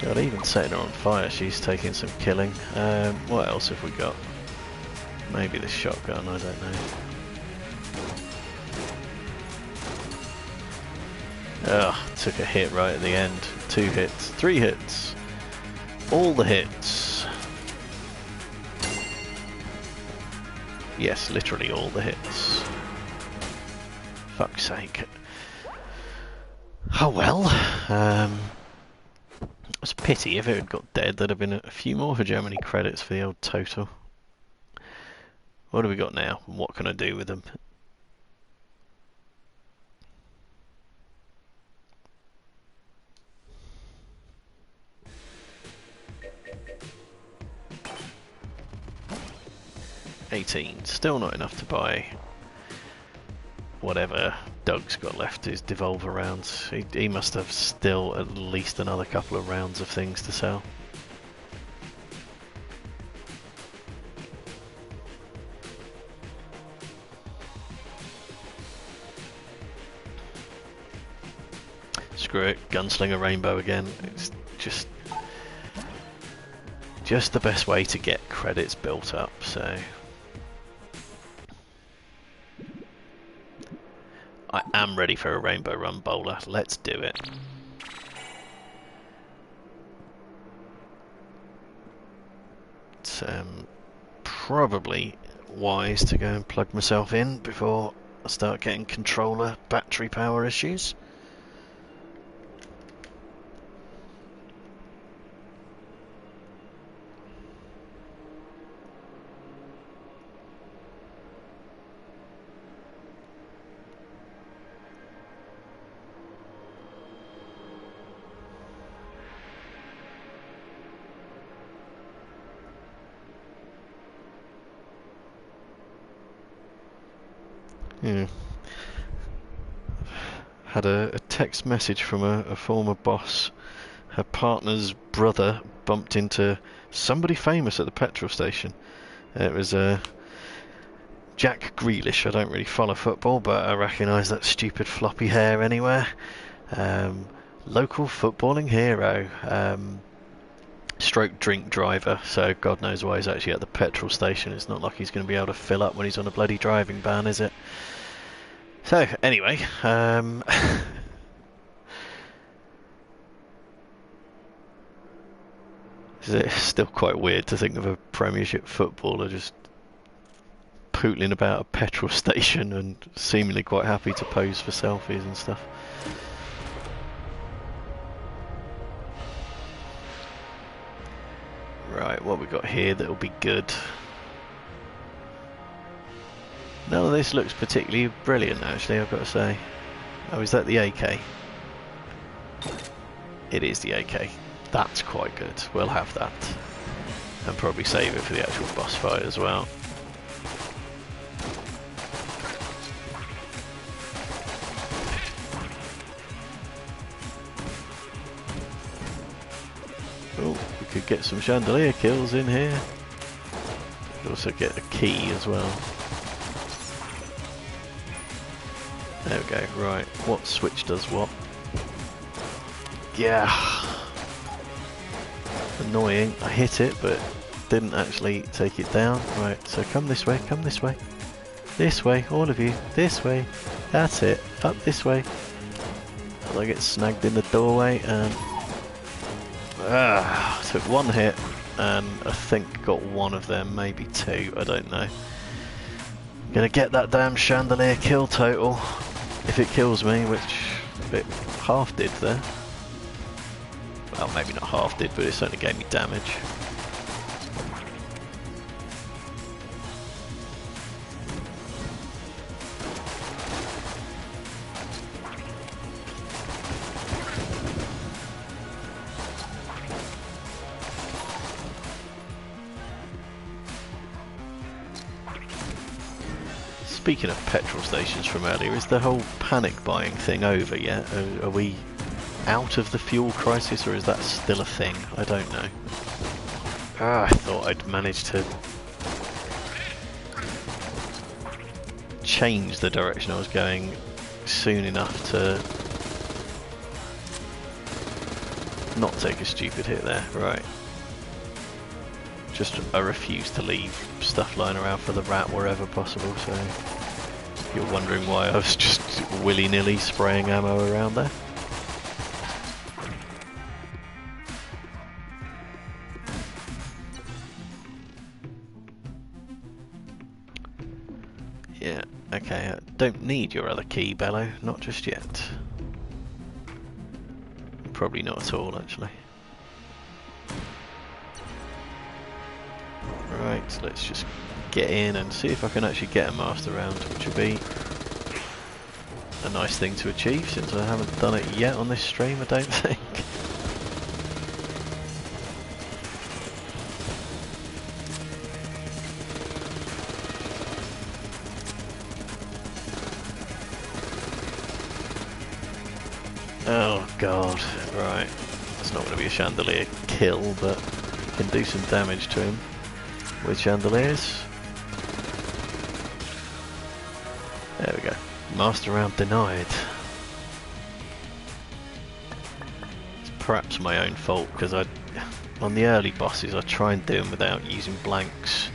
God, even setting her on fire, she's taking some killing. What else have we got? Maybe the shotgun, I don't know. Ugh, took a hit right at the end. 2 hits, 3 hits. All the hits. Yes, literally all the hits. Fuck's sake. Oh well. It's a pity. If it had got dead, there'd have been a few more for Germany credits for the old total. What do we got now? And what can I do with them? $18. Still not enough to buy whatever Doug's got left, his devolver rounds. He must have still at least another couple of rounds of things to sell. Screw it, Gunslinger Rainbow again. It's just the best way to get credits built up, so I am ready for a Rainbow Run bowler. Let's do it. It's probably wise to go and plug myself in before I start getting controller battery power issues. Yeah. Had a text message from a former boss. Her partner's brother bumped into somebody famous at the petrol station. It was Jack Grealish. I don't really follow football, but I recognise that stupid floppy hair anywhere. Local footballing hero. Stroke drink driver, so God knows why he's actually at the petrol station. It's not like he's going to be able to fill up when he's on a bloody driving ban, is it? So, anyway, it's still quite weird to think of a Premiership footballer just pootling about a petrol station and seemingly quite happy to pose for selfies and stuff. Right, what we got here that'll be good? None of this looks particularly brilliant, actually, I've got to say. Oh, is that the AK? It is the AK. That's quite good. We'll have that. And probably save it for the actual boss fight as well. Oh, we could get some chandelier kills in here. Could also get a key as well. There we go, right. What switch does what? Yeah. Annoying. I hit it, but didn't actually take it down. Right, so come this way, come this way. This way, all of you. This way. That's it. Up this way. And I get snagged in the doorway and... took one hit and I think got one of them, maybe two, I don't know. Gonna get that damn chandelier kill total. If it kills me, which it half did there. Well, maybe not half did, but it certainly gave me damage. Speaking of petrol stations from earlier, is the whole panic buying thing over yet? Are we out of the fuel crisis, or is that still a thing? I don't know. I thought I'd managed to change the direction I was going soon enough to not take a stupid hit there. Right. Just, I refuse to leave stuff lying around for the rat wherever possible, so if you're wondering why I was just willy-nilly spraying ammo around there. Yeah, okay, I don't need your other key, Bello, not just yet. Probably not at all, actually. Right, let's just get in and see if I can actually get a master round, which would be a nice thing to achieve, since I haven't done it yet on this stream, I don't think. Oh god, right. It's not going to be a chandelier kill, but can do some damage to him with chandeliers. There we go. Master round denied. It's perhaps my own fault, because on the early bosses I try and do them without using blanks,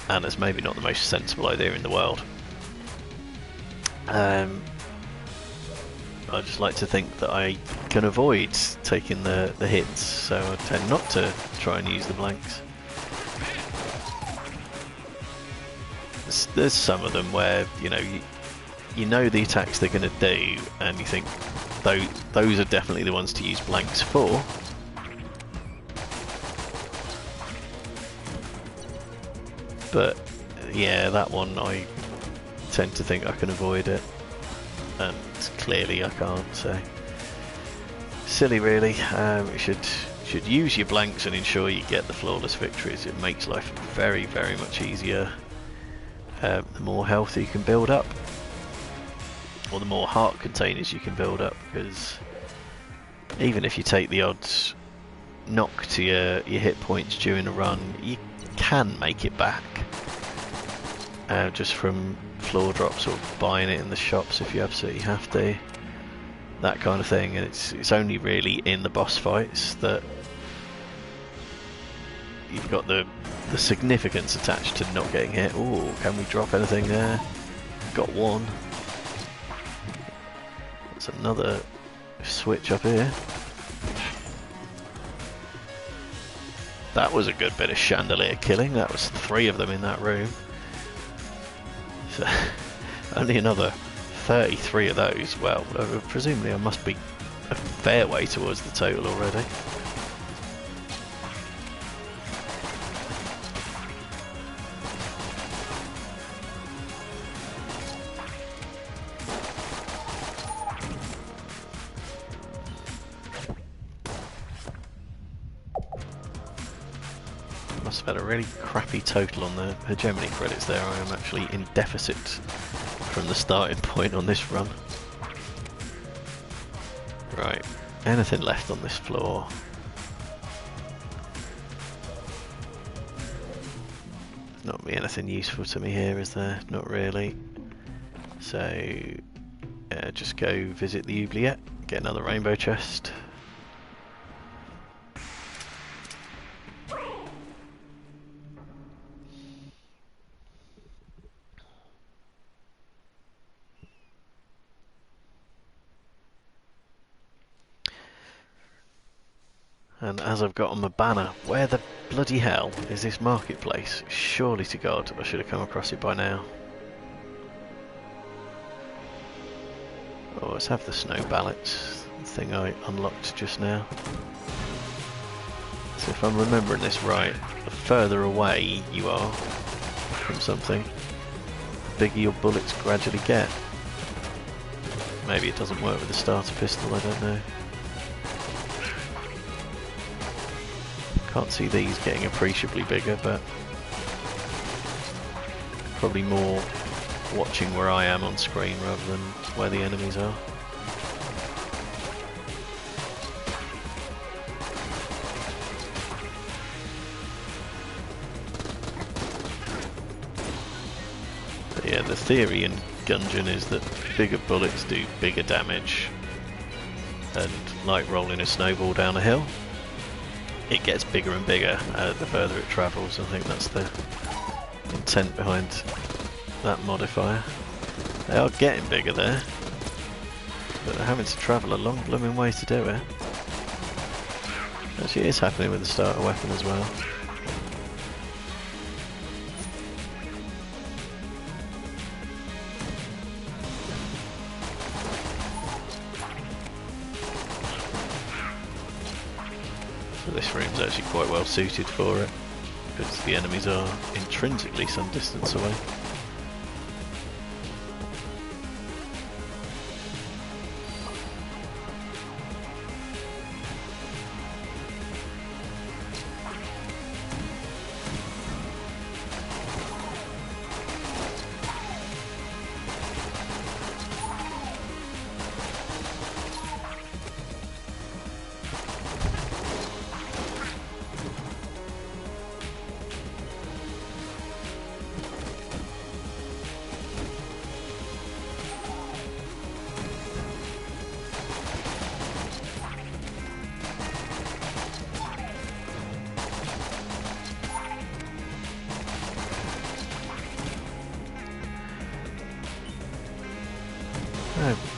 and it's maybe not the most sensible idea in the world. I just like to think that I can avoid taking the hits, so I tend not to try and use the blanks. There's some of them where, you know the attacks they're going to do, and you think those are definitely the ones to use blanks for. But yeah, that one I tend to think I can avoid it, and clearly I can't, so silly really. You should use your blanks and ensure you get the flawless victories. It makes life very, very much easier. The more health you can build up, or the more heart containers you can build up, because even if you take the odds knock to your hit points during a run, you can make it back just from floor drops or buying it in the shops if you absolutely have to, that kind of thing. And it's only really in the boss fights that you've got the significance attached to not getting hit. Ooh, can we drop anything there? Got one. That's another switch up here. That was a good bit of chandelier killing. That was 3 of them in that room. So only another 33 of those. Well, presumably I must be a fair way towards the total already. Must have had a really crappy total on the hegemony credits there. I am actually in deficit from the starting point on this run. Right, anything left on this floor? Not be anything useful to me here, is there? Not really. So, just go visit the oubliette, get another rainbow chest. And as I've got on my banner, where the bloody hell is this marketplace? Surely to God, I should have come across it by now. Oh, let's have the snow ballots, the thing I unlocked just now. So if I'm remembering this right, the further away you are from something, the bigger your bullets gradually get. Maybe it doesn't work with the starter pistol, I don't know. Can't see these getting appreciably bigger, but probably more watching where I am on screen rather than where the enemies are. But yeah, the theory in Gungeon is that bigger bullets do bigger damage, and like rolling a snowball down a hill, it gets bigger and bigger the further it travels. I think that's the intent behind that modifier. They are getting bigger there, but they're having to travel a long blooming way to do it. Actually, it is happening with the starter weapon as well. So this room's actually quite well suited for it, because the enemies are intrinsically some distance away.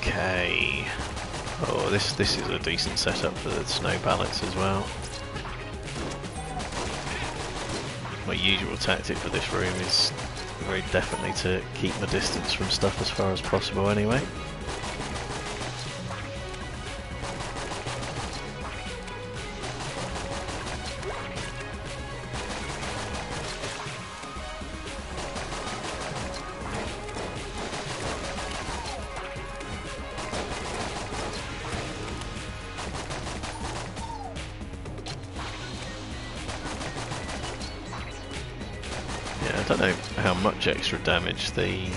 Okay. Oh, this is a decent setup for the snow pallets as well. My usual tactic for this room is very definitely to keep my distance from stuff as far as possible anyway. I don't know how much extra damage the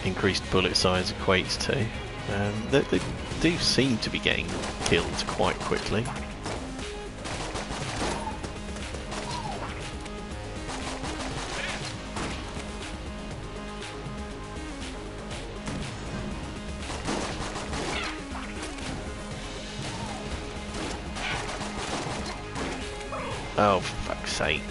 increased bullet size equates to. They do seem to be getting killed quite quickly. Oh, for fuck's sake.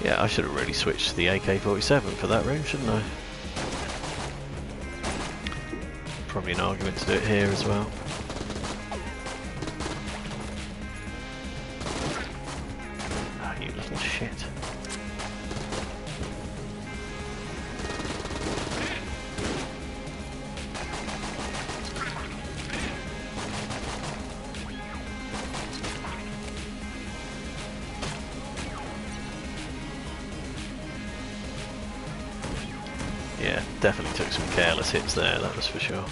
Yeah, I should have really switched to the AK-47 for that room, shouldn't I? Probably an argument to do it here as well. Ah, you little shit. Yeah, definitely took some careless hits there, that was for sure.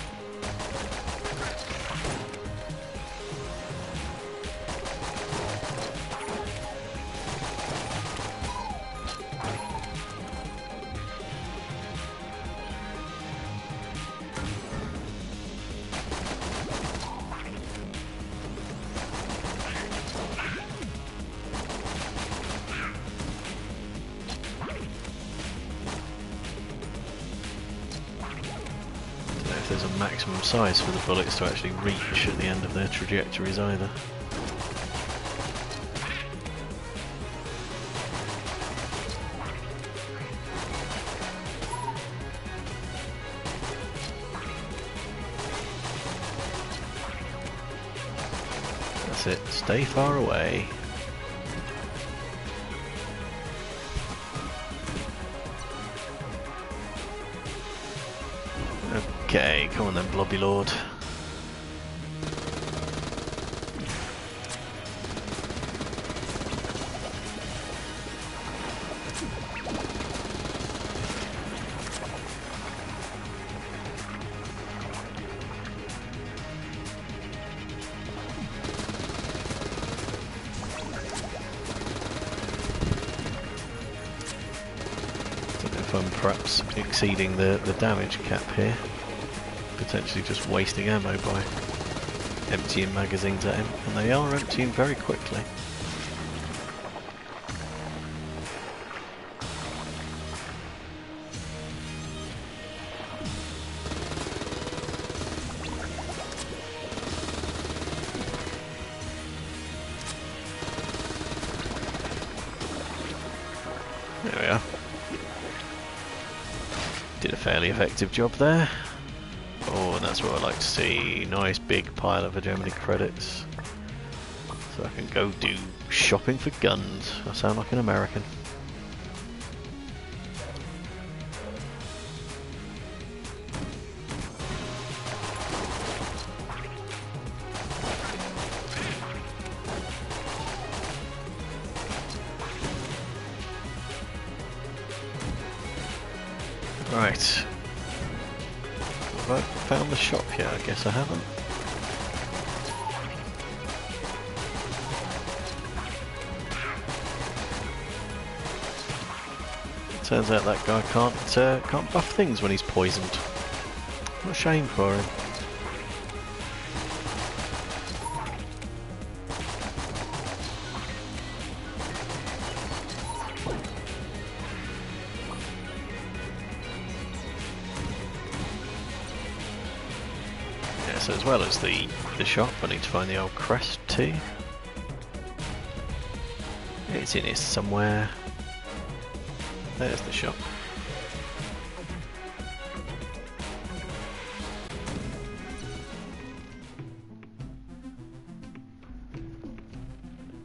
if there's a maximum size for the bullets to actually reach at the end of their trajectories either. That's it, stay far away. Okay, come on then, Blobby Lord. Don't know if I'm perhaps exceeding the damage cap here. Potentially just wasting ammo by emptying magazines at him, and they are emptying very quickly. There we are. Did a fairly effective job there. Oh, and that's what I like to see. Nice big pile of Germany credits. So I can go do shopping for guns. I sound like an American. Right. Have I found the shop yet? I guess I haven't. Turns out that guy can't buff things when he's poisoned. What a shame for him. So as well as the shop, I need to find the old crest too. It's in here somewhere. There's the shop.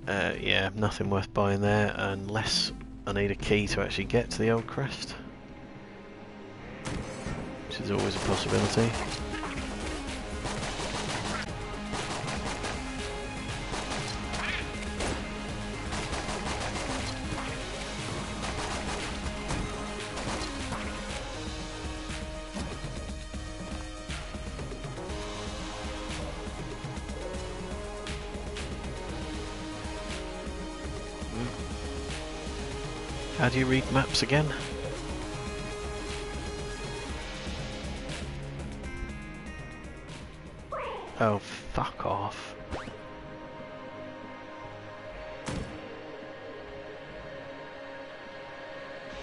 Yeah, nothing worth buying there unless I need a key to actually get to the old crest, which is always a possibility. How do you read maps again? Oh, fuck off.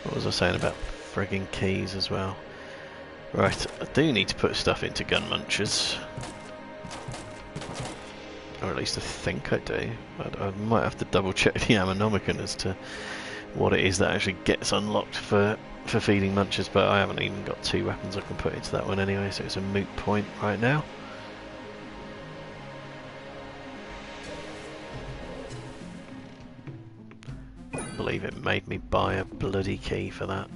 What was I saying about frigging keys as well? Right, I do need to put stuff into gun munchers. Or at least I think I do. I might have to double check the Ammonomicon as to what it is that actually gets unlocked for feeding munchers, but I haven't even got 2 weapons I can put into that one anyway, so it's a moot point right now. I believe it made me buy a bloody key for that.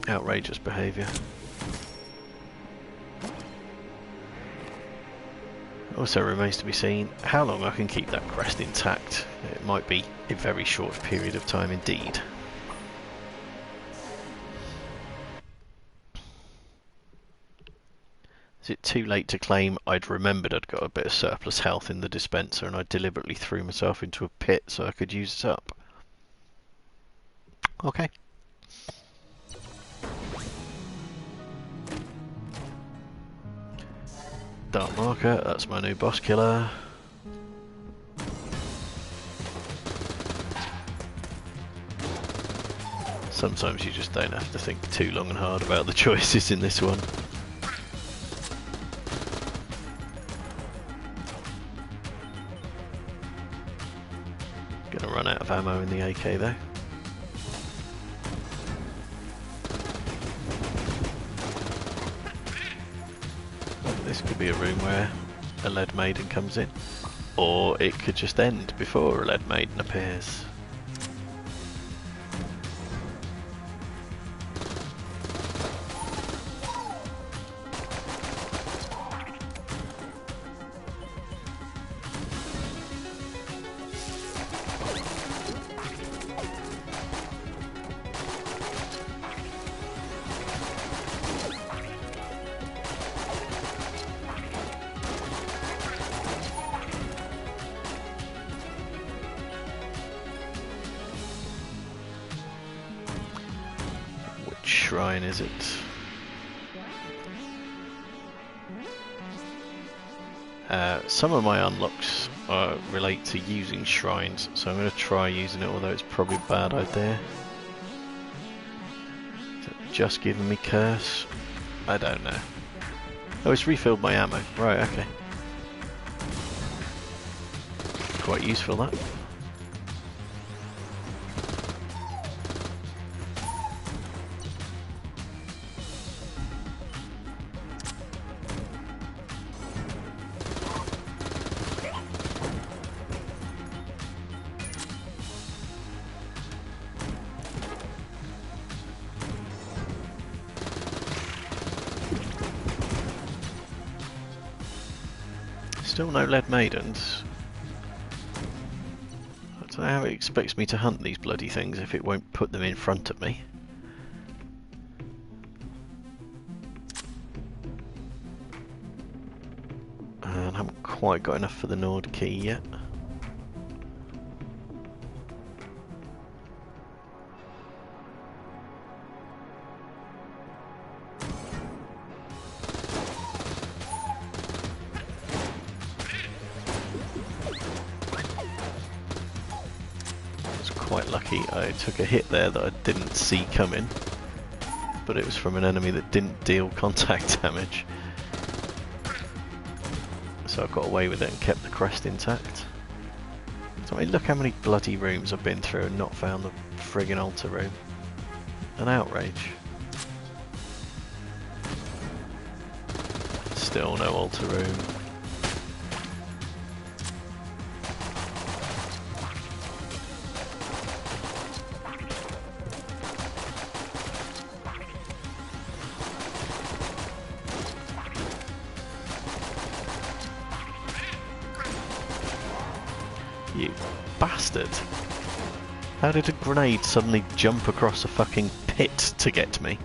Outrageous behaviour. Also remains to be seen how long I can keep that crest intact. It might be a very short period of time indeed. Is it too late to claim I'd remembered I'd got a bit of surplus health in the dispenser and I deliberately threw myself into a pit so I could use it up? Okay. Dark marker, that's my new boss killer. Sometimes you just don't have to think too long and hard about the choices in this one. of ammo in the AK though. This could be a room where a lead maiden comes in, or it could just end before a lead maiden appears. Shrine is it? Some of my unlocks relate to using shrines, so I'm going to try using it, although it's probably a bad idea. Is it just giving me curse? I don't know. Oh, it's refilled my ammo. Right, okay. Quite useful, that. Still no lead maidens. I don't know how it expects me to hunt these bloody things if it won't put them in front of me. And I haven't quite got enough for the Nord key yet. Quite lucky I took a hit there that I didn't see coming, but it was from an enemy that didn't deal contact damage, so I got away with it and kept the crest intact. So I mean, look how many bloody rooms I've been through and not found the friggin' altar room. An outrage. Still no altar room. You bastard. How did a grenade suddenly jump across a fucking pit to get to me?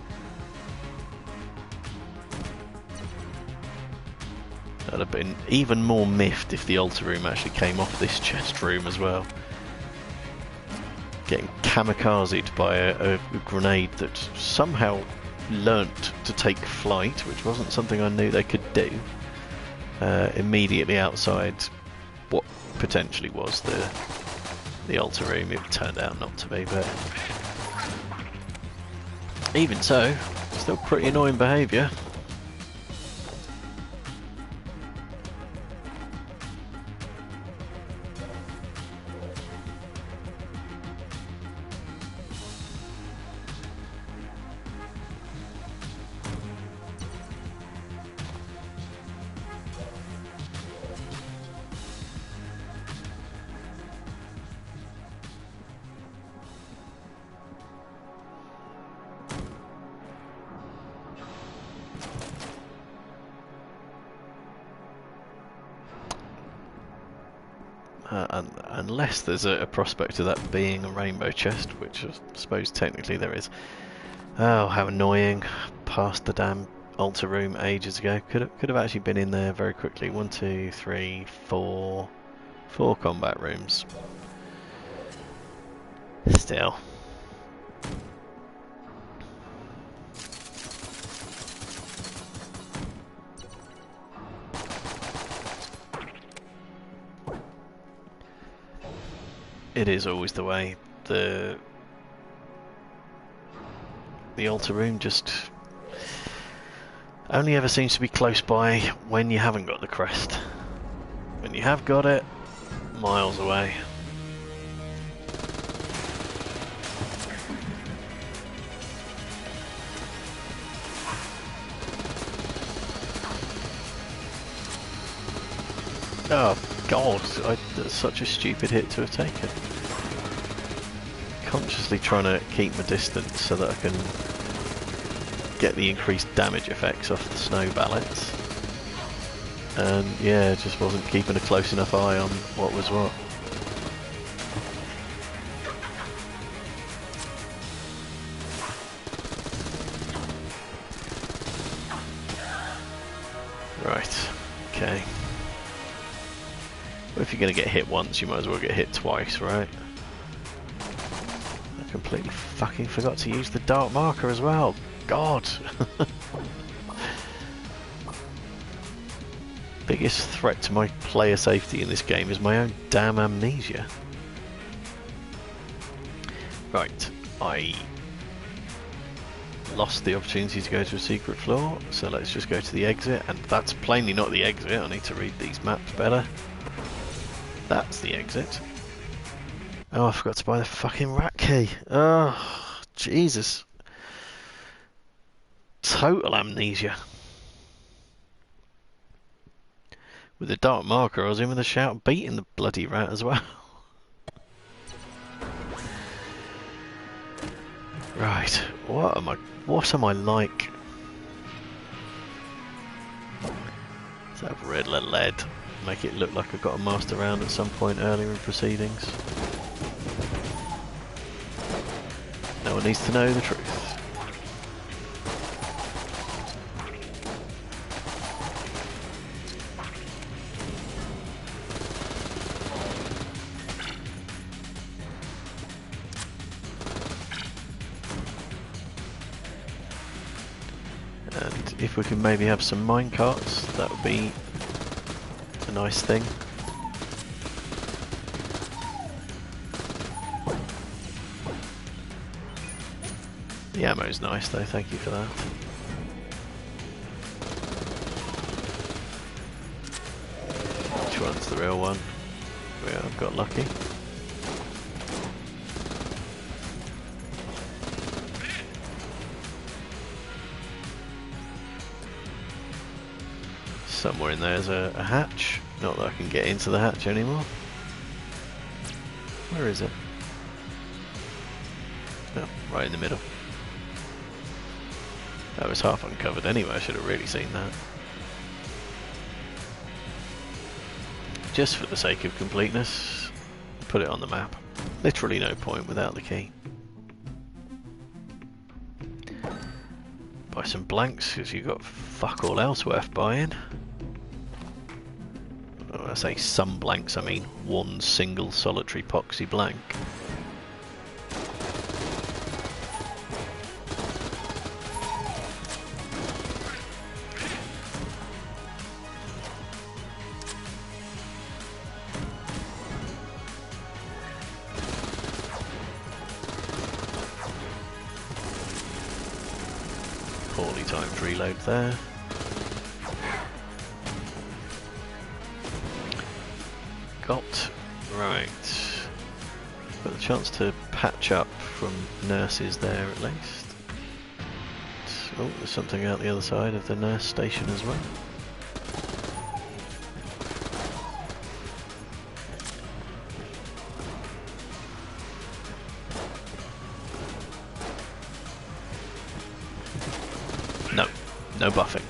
That'd have been even more miffed if the altar room actually came off this chest room as well. Getting kamikazed by a grenade that somehow learnt to take flight, which wasn't something I knew they could do, immediately outside what potentially was the altar room. It turned out not to be, but even so, still pretty annoying behaviour. Unless there's a prospect of that being a rainbow chest, which I suppose technically there is. Oh, how annoying. Passed the damn altar room ages ago. Could have actually been in there very quickly. 1, 2, 3, 4... 4 combat rooms. Still. It is always the way. The altar room just only ever seems to be close by when you haven't got the crest. When you have got it, miles away. Oh god, that's such a stupid hit to have taken. Consciously trying to keep my distance so that I can get the increased damage effects off the snow ballets. And yeah, just wasn't keeping a close enough eye on what was what. Right, okay. Well, if you're going to get hit once, you might as well get hit twice, right? I completely fucking forgot to use the dark marker as well. God! Biggest threat to my player safety in this game is my own damn amnesia. Right, I lost the opportunity to go to a secret floor, so let's just go to the exit, and that's plainly not the exit. I need to read these maps better. That's the exit. Oh, I forgot to buy the fucking rat key. Oh, Jesus. Total amnesia. With the dark marker, I was in with a shout beating the bloody rat as well. Right, what am I like? Let's have red lead. Make it look like I got a master round at some point earlier in proceedings. No one needs to know the truth. And if we can maybe have some minecarts, that would be a nice thing. The ammo's nice though, thank you for that. Which one's the real one? Yeah, I've got lucky. Somewhere in there's a hatch. Not that I can get into the hatch anymore. Where is it? Oh, right in the middle. That was half uncovered anyway, I should have really seen that. Just for the sake of completeness, put it on the map. Literally no point without the key. Buy some blanks, because you've got fuck all else worth buying. When I say some blanks, I mean one single solitary poxy blank. Poorly timed reload there. Right. Got the chance to patch up from nurses there at least. Oh, there's something out the other side of the nurse station as well. No, no buffing.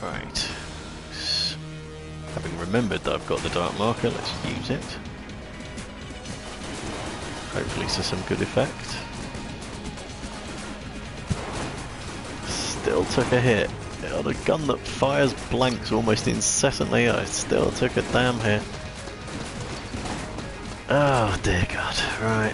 Right. Having remembered that I've got the dark marker, let's use it. Hopefully to some good effect. Still took a hit. On a gun that fires blanks almost incessantly, I still took a damn hit. Oh dear God, right.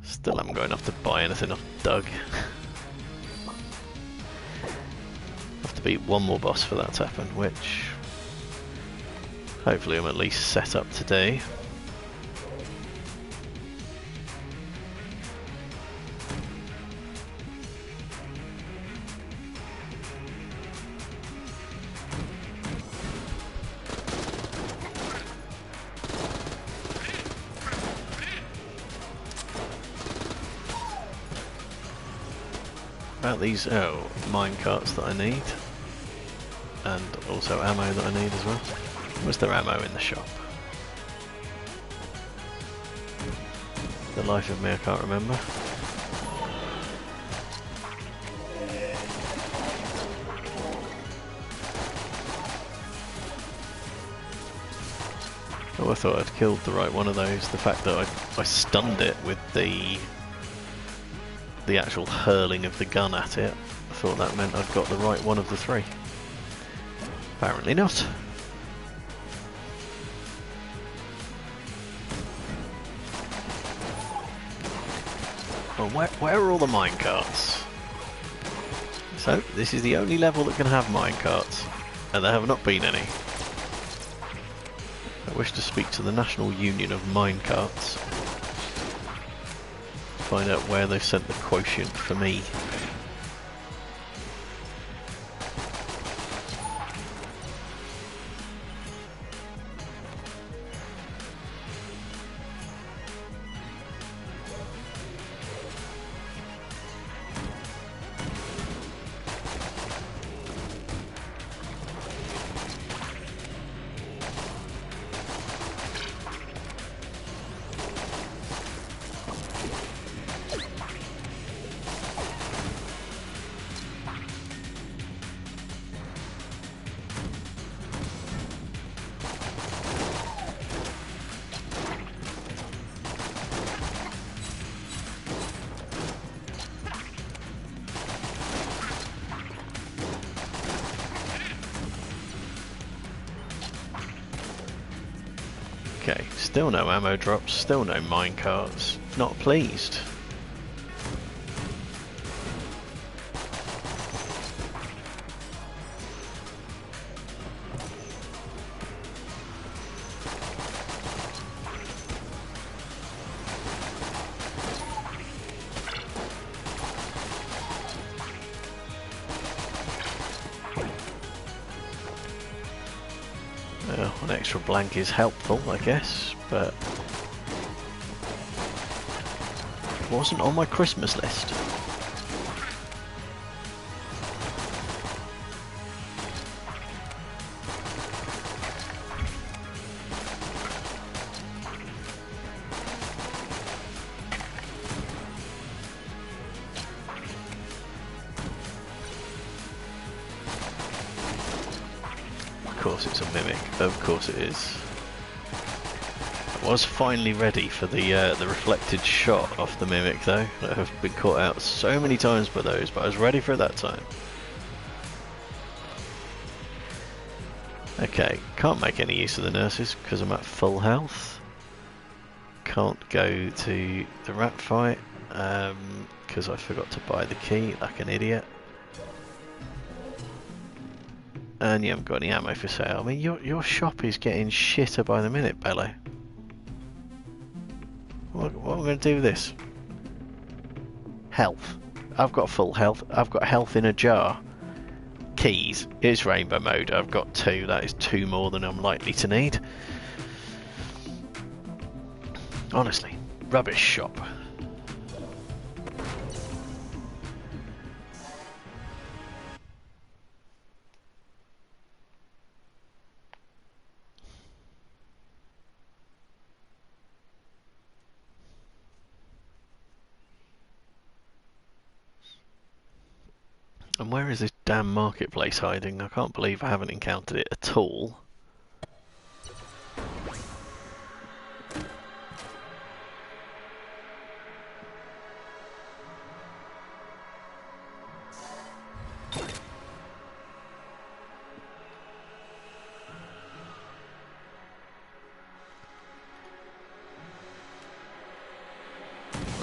Still haven't got enough to buy anything off Doug. Have to to beat one more boss for that to happen, which hopefully I'm at least set up to do. About these mine carts that I need, and also ammo that I need as well. Was there ammo in the shop? The life of me, I can't remember. Oh, I thought I'd killed the right one of those. The fact that I stunned it with the actual hurling of the gun at it, I thought that meant I'd got the right one of the three. Apparently not. Well, where are all the minecarts? So, this is the only level that can have minecarts, and there have not been any. I wish to speak to the National Union of Minecarts. Find out where they've sent the quotient for me. Okay, still no ammo drops, still no minecarts. Not pleased. Well, an extra blank is helpful, I guess, but it wasn't on my Christmas list. Of course it's a mimic, of course it is. I was finally ready for the reflected shot off the mimic though. I have been caught out so many times by those, but I was ready for it that time. Okay, can't make any use of the nurses because I'm at full health. Can't go to the rat fight because I forgot to buy the key like an idiot. And you haven't got any ammo for sale. I mean, your shop is getting shitter by the minute, Bello. What am I going to do with this? Health. I've got full health. I've got health in a jar. Keys. It's rainbow mode. I've got 2. That is 2 more than I'm likely to need. Honestly, rubbish shop. And where is this damn marketplace hiding? I can't believe I haven't encountered it at all.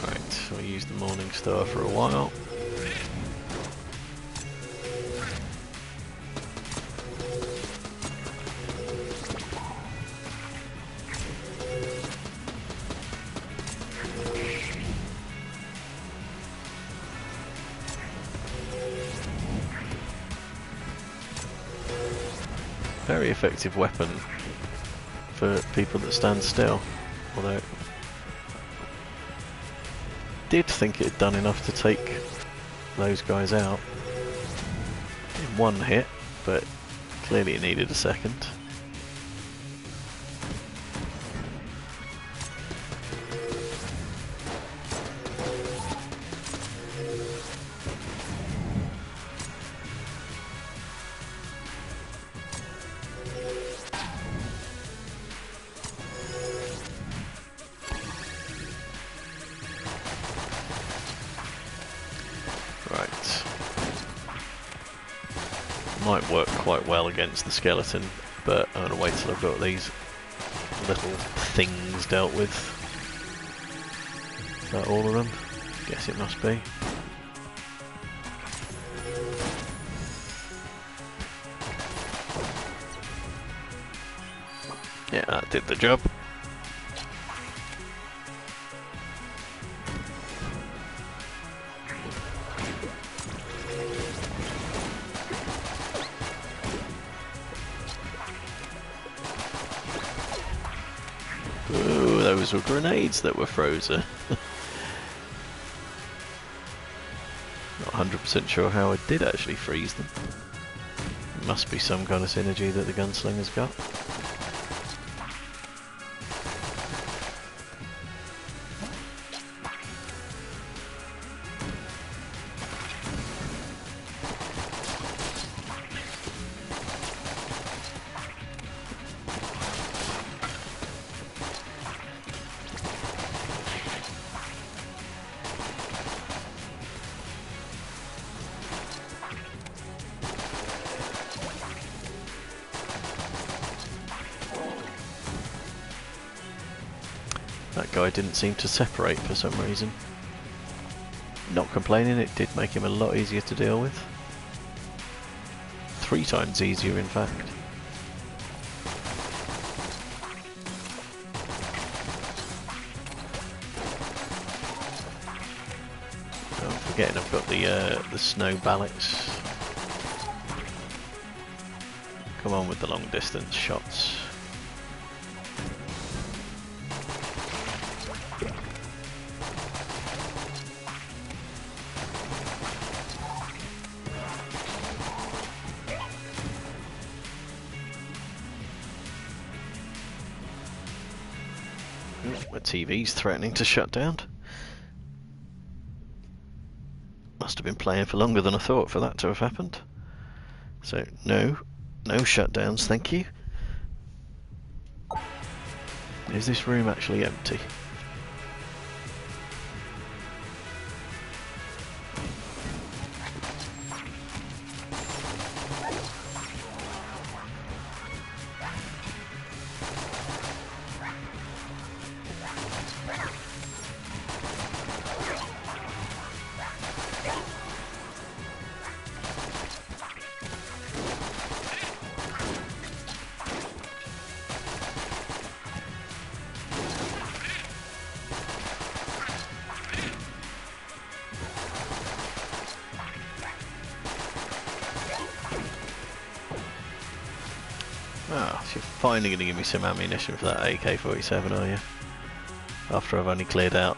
Right, so I use the Morning Star for a while. very effective weapon for people that stand still. Although I did think it had done enough to take those guys out in one hit, but clearly it needed a second. Right. Might work quite well against the skeleton, but I'm going to wait till I've got these little things dealt with. Is that all of them? Guess it must be. Yeah, that did the job. Ooh, those were grenades that were frozen. Not 100% sure how I did actually freeze them. Must be some kind of synergy that the gunslinger's got. That guy didn't seem to separate for some reason. Not complaining, it did make him a lot easier to deal with. 3 times easier, in fact. Oh, I'm forgetting I've got the snow ballets. Come on with the long distance shots. My TV's threatening to shut down. Must have been playing for longer than I thought for that to have happened. So, no shutdowns, thank you. Is this room actually empty? Ah, so you're finally going to give me some ammunition for that AK-47, are you? After I've only cleared out,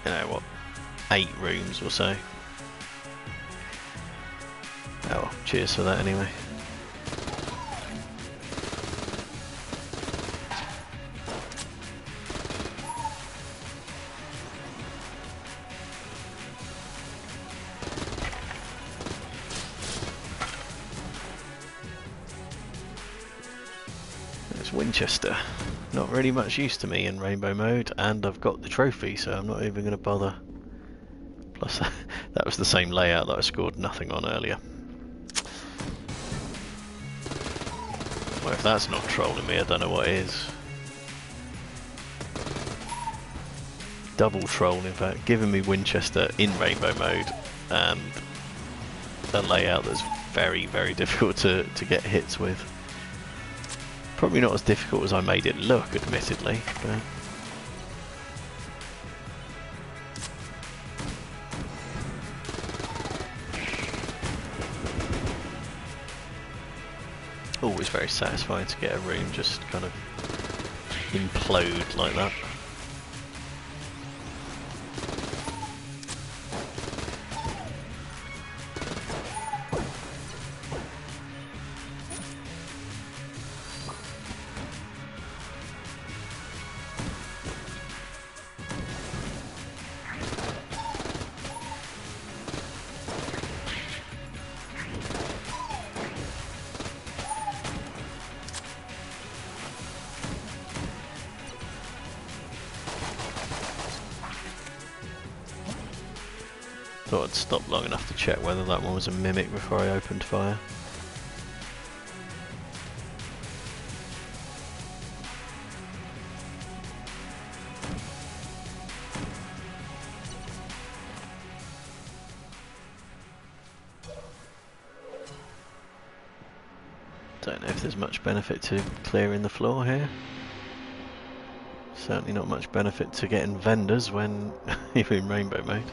you know what, 8 rooms or so. Oh well, cheers for that anyway. Winchester. Not really much use to me in rainbow mode, and I've got the trophy, so I'm not even going to bother. Plus, that was the same layout that I scored nothing on earlier. Well, if that's not trolling me, I don't know what is. Double troll, in fact, giving me Winchester in rainbow mode, and a layout that's very, very difficult to get hits with. Probably not as difficult as I made it look, admittedly, but... always very satisfying to get a room just kind of implode like that. Thought I'd stop long enough to check whether that one was a mimic before I opened fire. Don't know if there's much benefit to clearing the floor here. Certainly not much benefit to getting vendors when you're in rainbow mode.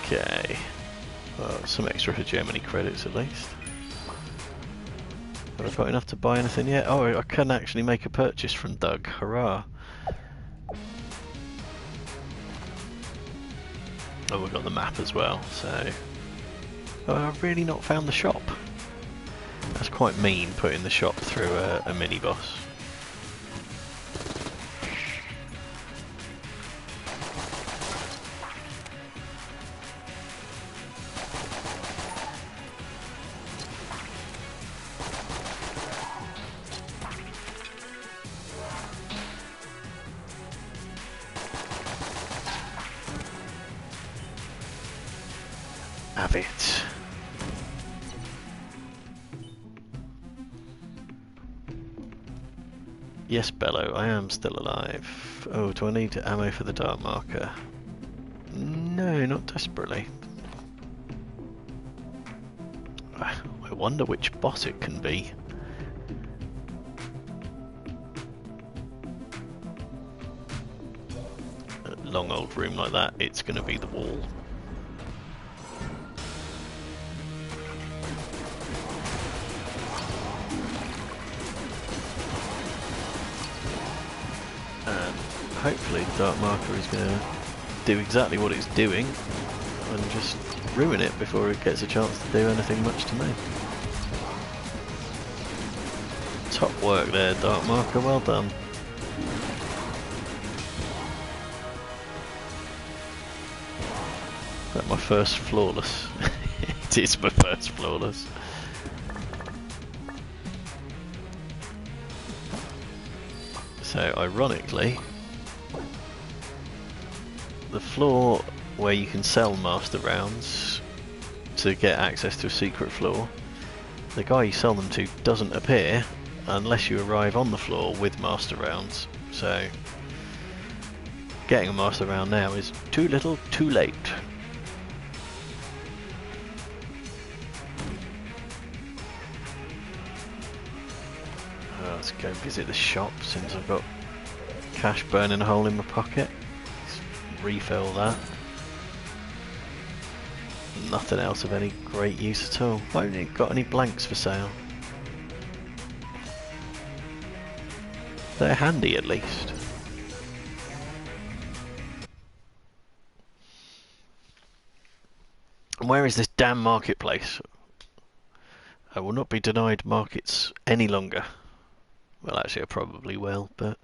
Okay, well, some extra hegemony credits at least. Have I got enough to buy anything yet? Oh, I can actually make a purchase from Doug, hurrah! Oh, we've got the map as well, so... Oh, I've really not found the shop. That's quite mean, putting the shop through a mini-boss. Have it. Yes, Bello, I am still alive. Oh, do I need ammo for the dark marker? No, not desperately. I wonder which boss it can be. A long old room like that, it's going to be the wall. Hopefully the dark marker is going to do exactly what it's doing and just ruin it before it gets a chance to do anything much to me. Top work there, dark marker, well done. That's my first flawless. It is my first flawless. So ironically, the floor where you can sell master rounds to get access to a secret floor, the guy you sell them to doesn't appear unless you arrive on the floor with master rounds. So getting a master round now is too little, too late. Let's go visit the shop since I've got cash burning a hole in my pocket. Refill that. Nothing else of any great use at all. I haven't got any blanks for sale. They're handy at least. And where is this damn marketplace? I will not be denied markets any longer. Well, actually I probably will, but...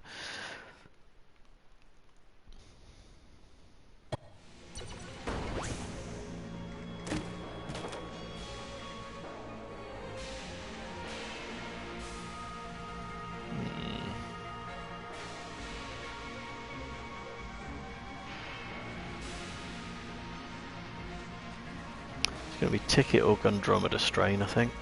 It's going to be Ticket or Gundromeda Strain, I think.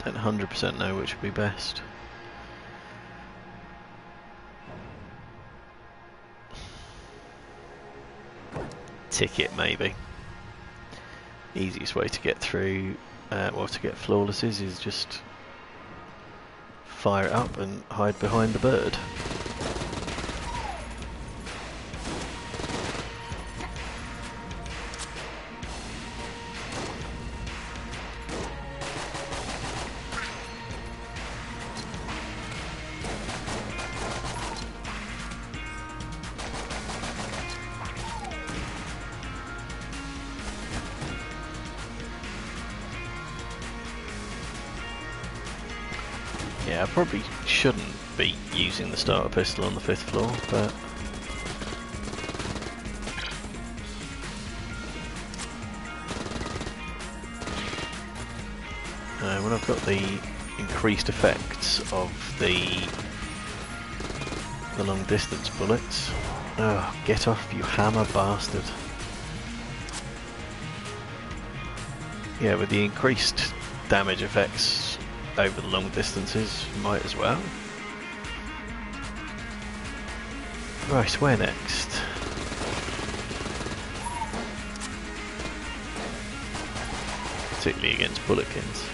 Don't 100% know which would be best. ticket maybe. Easiest way to get through, well, to get flawlesses is just fire it up and hide behind the bird. Yeah, I probably shouldn't be using the starter pistol on the 5th floor, but when I've got the increased effects of the long distance bullets, oh, get off, you hammer bastard. Yeah, with the increased damage effects over the long distances, might as well. Right, where next? Particularly against bulletkins.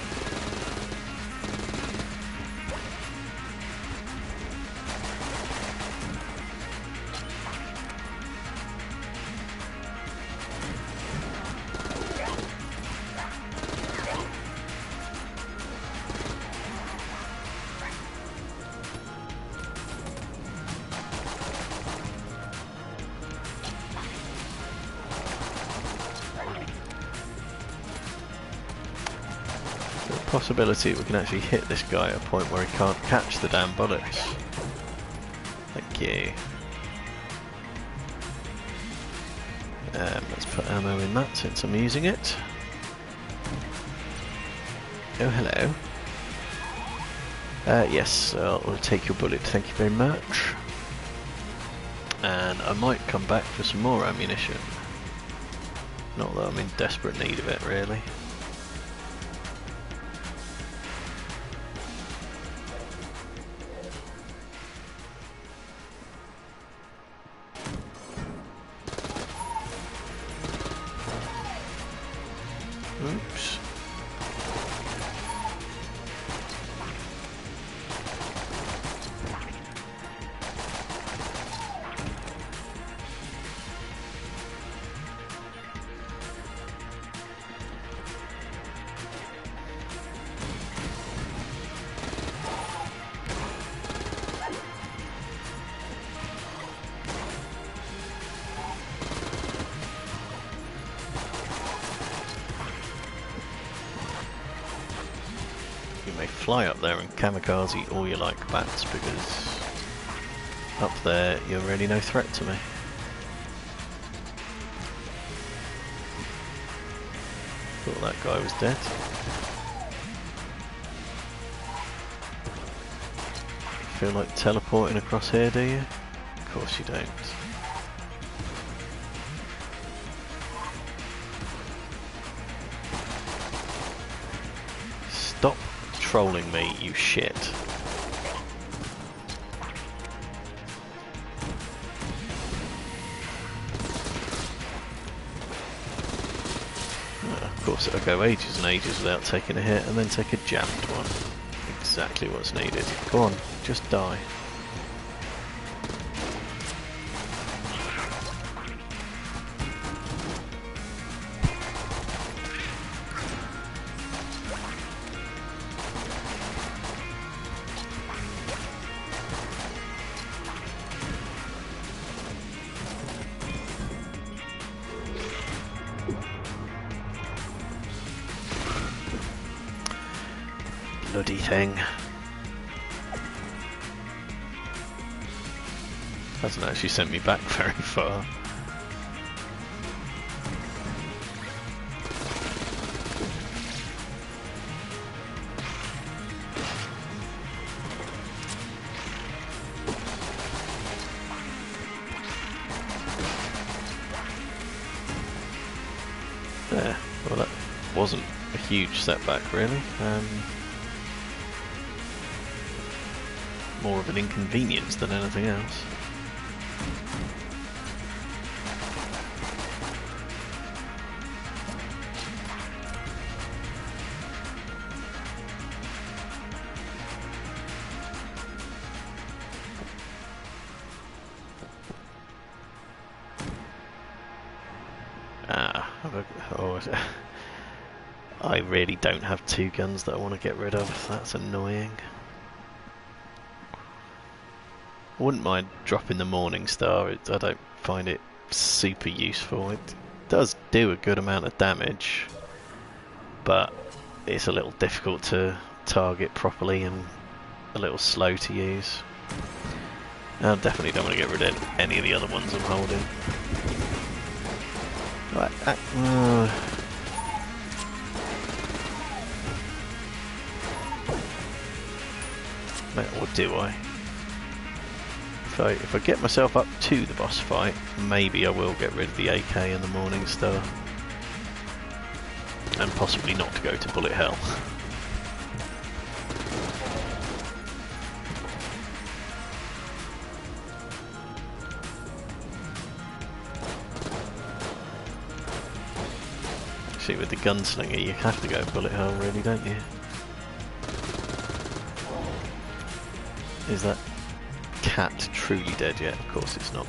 Possibility we can actually hit this guy at a point where he can't catch the damn bullets. Thank you. Let's put ammo in that since I'm using it. Oh, hello. Yes, I'll take your bullet, thank you very much. And I might come back for some more ammunition. Not that I'm in desperate need of it, really. Oops. Fly up there and kamikaze all you like bats, because up there you're really no threat to me. Thought that guy was dead. Feel like teleporting across here, do you? Of course you don't. Stop trolling me, you shit. Of course it'll go ages and ages without taking a hit, and then take a jammed one. Exactly what's needed. Go on, just die. Bloody thing. Hasn't actually sent me back very far. There. Well, that wasn't a huge setback, really. More of an inconvenience than anything else. Oh, I really don't have two guns that I want to get rid of. That's annoying. I wouldn't mind dropping the Morning Star. I don't find it super useful. It does do a good amount of damage, but it's a little difficult to target properly and a little slow to use. I definitely don't want to get rid of any of the other ones I'm holding. Or do I? If I get myself up to the boss fight, maybe I will get rid of the AK and the Morning Star. And possibly not to go to Bullet Hell. See, with the gunslinger you have to go Bullet Hell really, don't you? Is that cat truly dead yet? Of course it's not.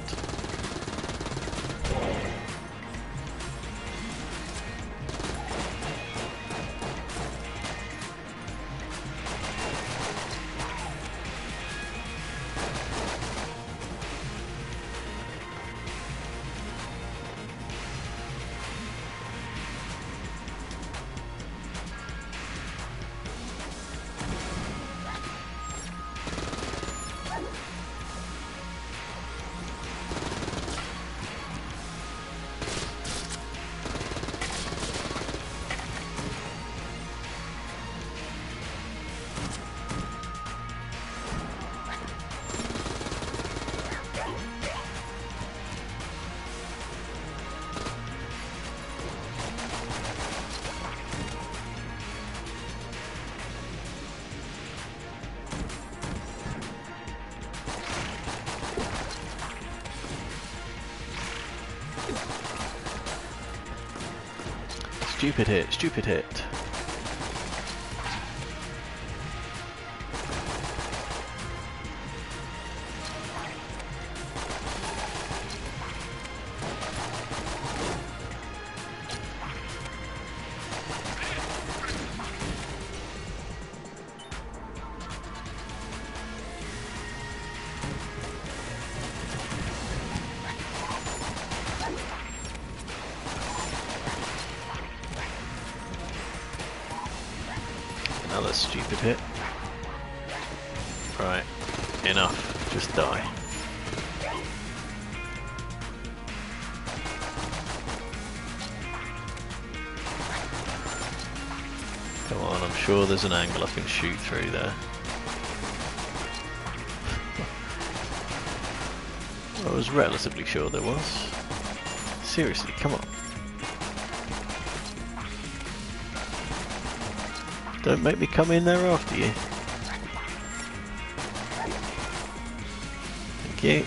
Stupid hit, stupid hit. Another stupid hit. Right, enough. Just die. Come on, I'm sure there's an angle I can shoot through there. I was relatively sure there was. Seriously, come on. Don't make me come in there after you. Thank you.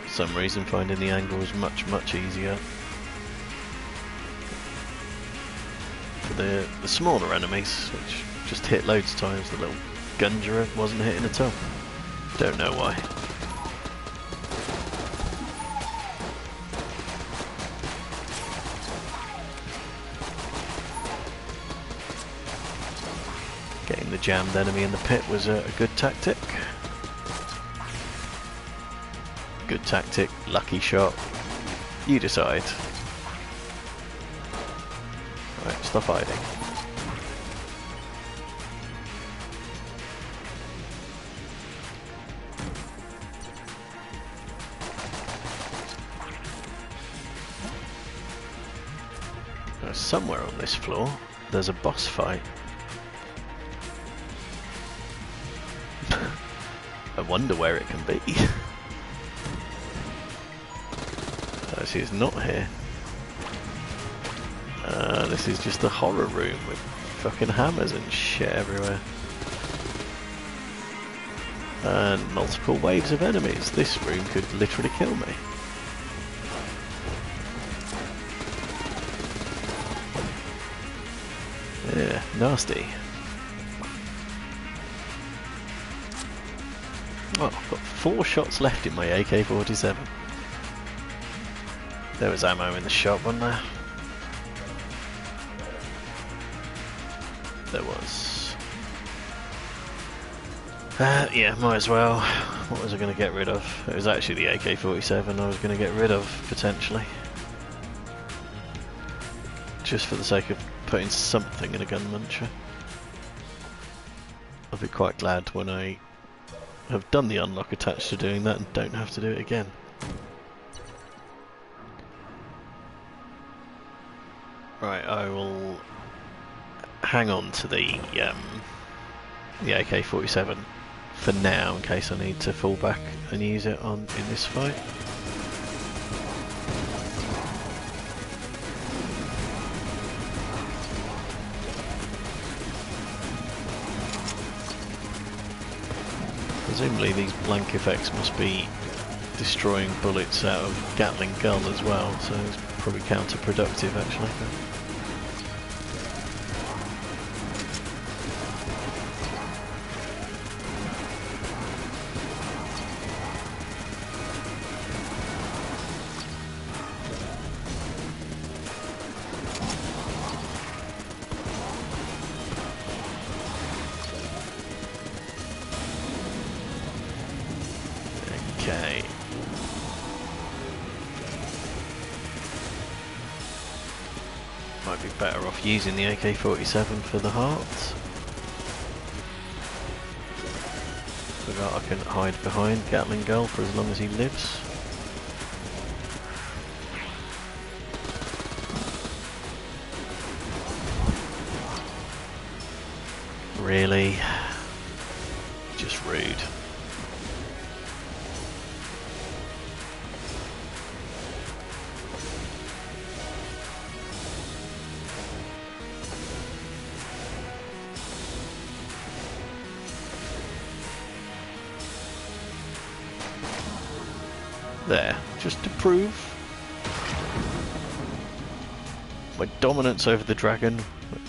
For some reason finding the angle is much easier. For the smaller enemies, which just hit loads of times, the little Gungeon wasn't hitting at all. Don't know why. Getting the jammed enemy in the pit was a good tactic. Good tactic, lucky shot. You decide. Right, stop hiding. Somewhere on this floor, there's a boss fight. I wonder where it can be. Actually, it's not here. This is just a horror room with fucking hammers and shit everywhere. And multiple waves of enemies. This room could literally kill me. Yeah, nasty. Oh, I've got 4 shots left in my AK-47. There was ammo in the shop, wasn't there? There was. Yeah, might as well. What was I going to get rid of? It was actually the AK-47 I was going to get rid of, potentially. Just for the sake of putting something in a gun muncher. I'll be quite glad when I have done the unlock attached to doing that and don't have to do it again. Right, I will hang on to the AK-47 for now in case I need to fall back and use it in this fight. Presumably these blank effects must be destroying bullets out of Gatling gun as well, so it's probably counterproductive actually. Okay. Might be better off using the AK-47 for the hearts. So that I can hide behind Gatling Gull for as long as he lives. Really? Just rude. There, just to prove my dominance over the dragon, I'm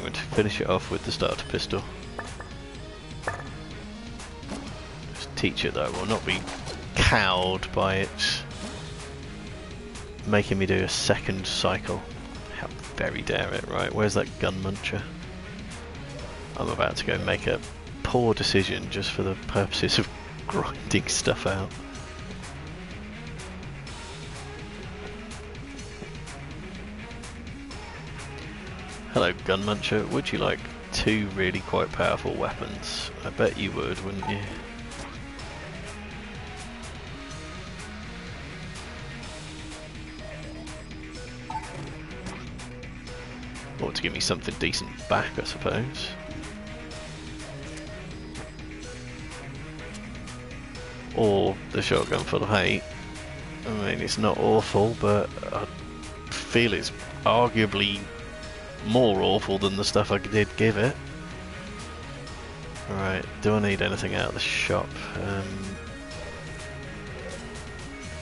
going to finish it off with the starter pistol. Just teach it that I will not be cowed by it making me do a second cycle. How very dare it, right? Where's that gun muncher? I'm about to go make a poor decision just for the purposes of grinding stuff out. Hello gun muncher, would you like 2 really quite powerful weapons? I bet you would, wouldn't you? Or to give me something decent back, I suppose. Or the shotgun full of hate. I mean, it's not awful, but I feel it's arguably more awful than the stuff I did give it. Alright, do I need anything out of the shop?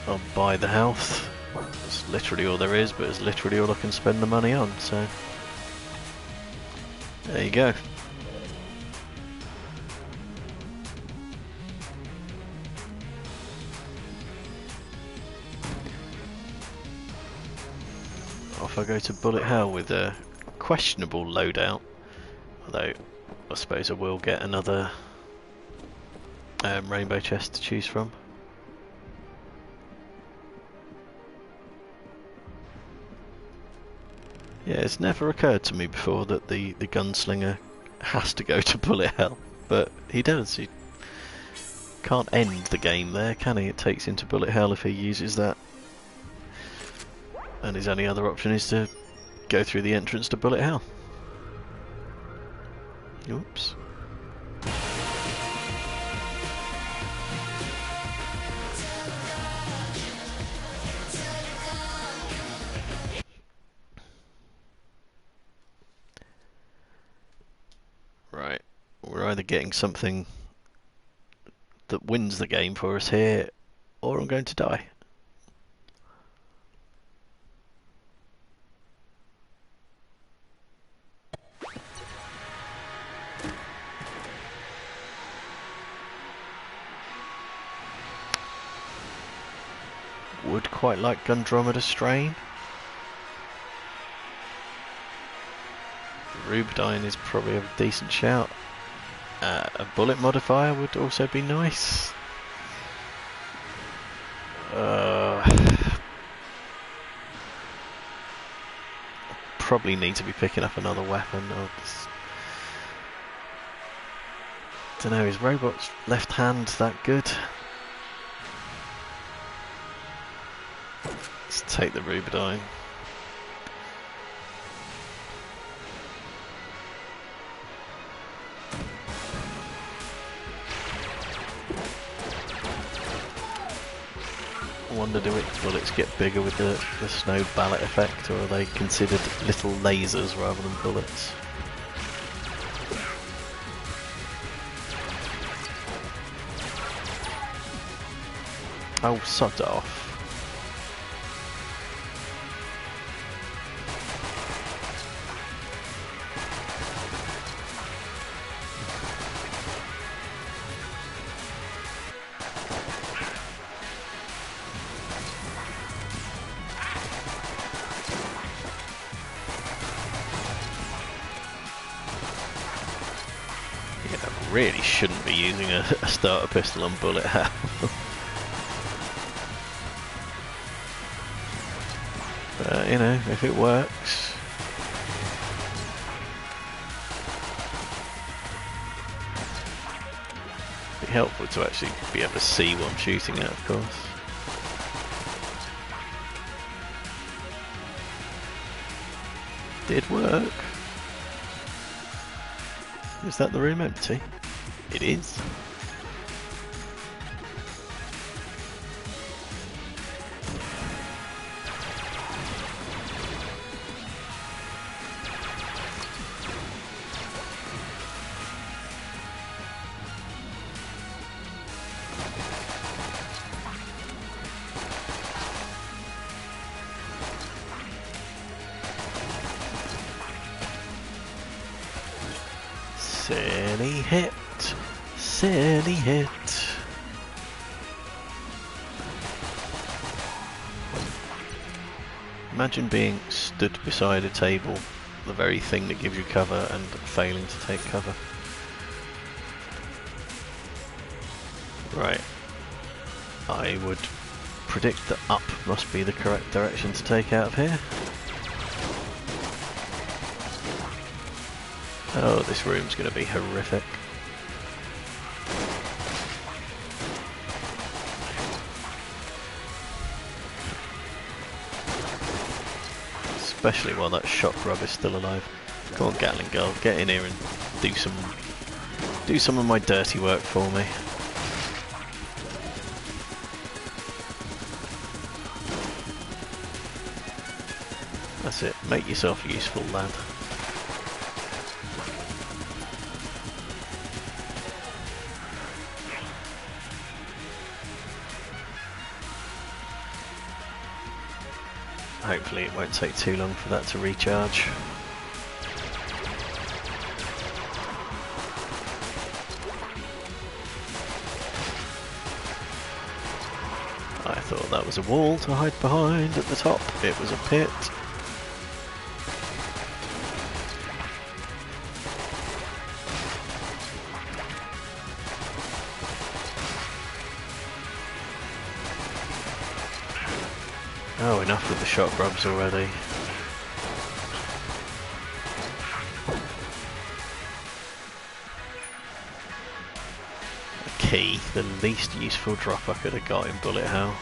I'll buy the health. That's literally all there is, but it's literally all I can spend the money on, so there you go. Off I go to Bullet Hell with a questionable loadout, although I suppose I will get another rainbow chest to choose from. Yeah, it's never occurred to me before that the gunslinger has to go to Bullet Hell, but he does. He can't end the game there, can he? It takes him to Bullet Hell if he uses that. And his only other option is to go through the entrance to Bullet Hell. Oops. Right, we're either getting something that wins the game for us here, or I'm going to die. quite like Gundromeda Strain. Rubidine is probably a decent shout. A bullet modifier would also be nice. Probably need to be picking up another weapon. Don't know, is Robot's left hand that good? Let's take the Rubidine. I wonder, do its bullets get bigger with the snowed ballet effect, or are they considered little lasers rather than bullets? Oh, sod off. Really shouldn't be using a starter pistol on bullet hell. But you know, if it works. It'd be helpful to actually be able to see what I'm shooting at, of course. Did work. Is that the room empty? It is. Silly hit. Silly hit. Imagine being stood beside a table, the very thing that gives you cover, and failing to take cover. Right. I would predict that up must be the correct direction to take out of here. Oh, this room's going to be horrific. Especially while that shock grub is still alive. Come on, Gatling Girl, get in here and do some of my dirty work for me. That's it. Make yourself useful, lad. Hopefully it won't take too long for that to recharge. I thought that was a wall to hide behind at the top. It was a pit. Oh, enough with the shock grubs already. A key, the least useful drop I could have got in bullet hell.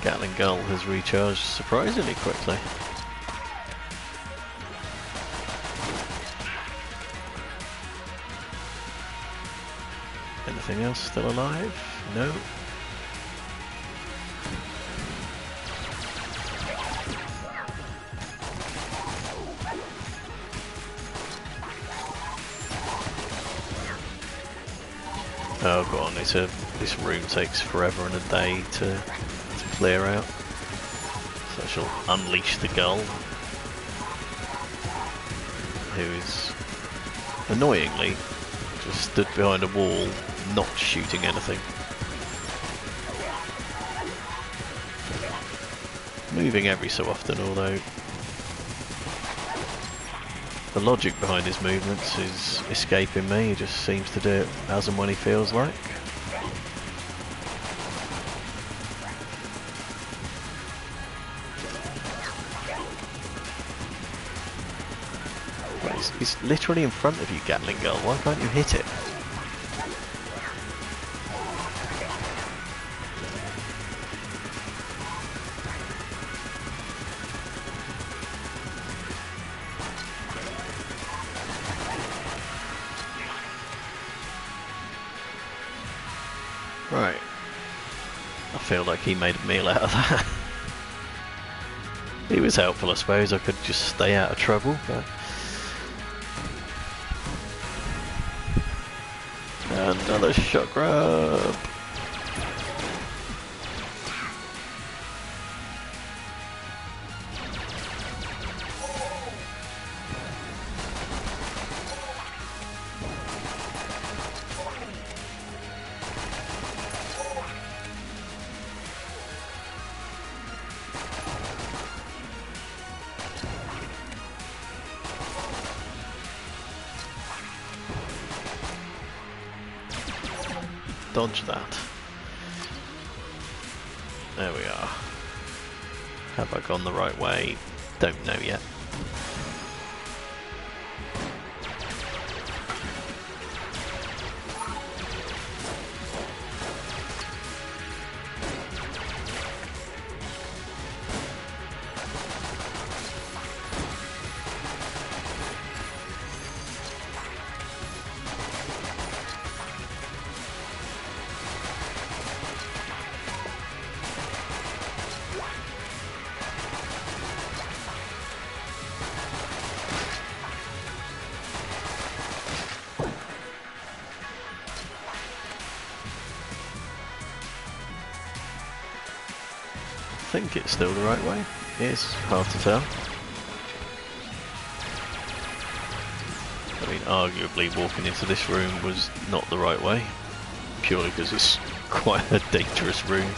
Gatling Gull has recharged surprisingly quickly. Anything else still alive? No. Oh, go on, it's a this room takes forever and a day to clear out. So I shall unleash the gull, who is annoyingly just stood behind a wall, not shooting anything. Moving every so often, although the logic behind his movements is escaping me. He just seems to do it as and when he feels like. He's literally in front of you, Gatling Gull. Why can't you hit it? Right. I feel like he made a meal out of that. He was helpful, I suppose. I could just stay out of trouble, but... Another shot grab. Dodge that. There we are. Have I gone the right way? Don't know yet. I think it's still the right way. It's hard to tell. I mean, arguably walking into this room was not the right way, purely because it's quite a dangerous room.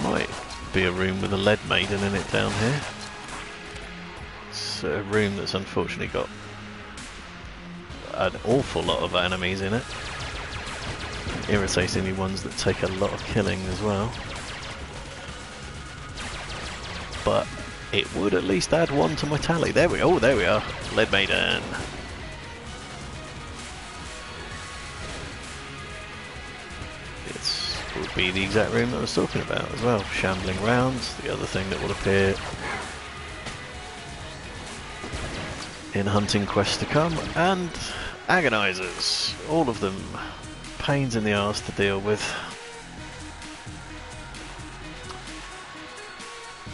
Might be a room with a lead maiden in it down here. It's a room that's unfortunately got an awful lot of enemies in it. Irritatingly ones that take a lot of killing as well. But it would at least add one to my tally. There we go. Oh, there we are. Lead maiden. Would be the exact room that I was talking about as well. Shambling rounds, the other thing that will appear in hunting quests to come, and agonizers, all of them pains in the arse to deal with.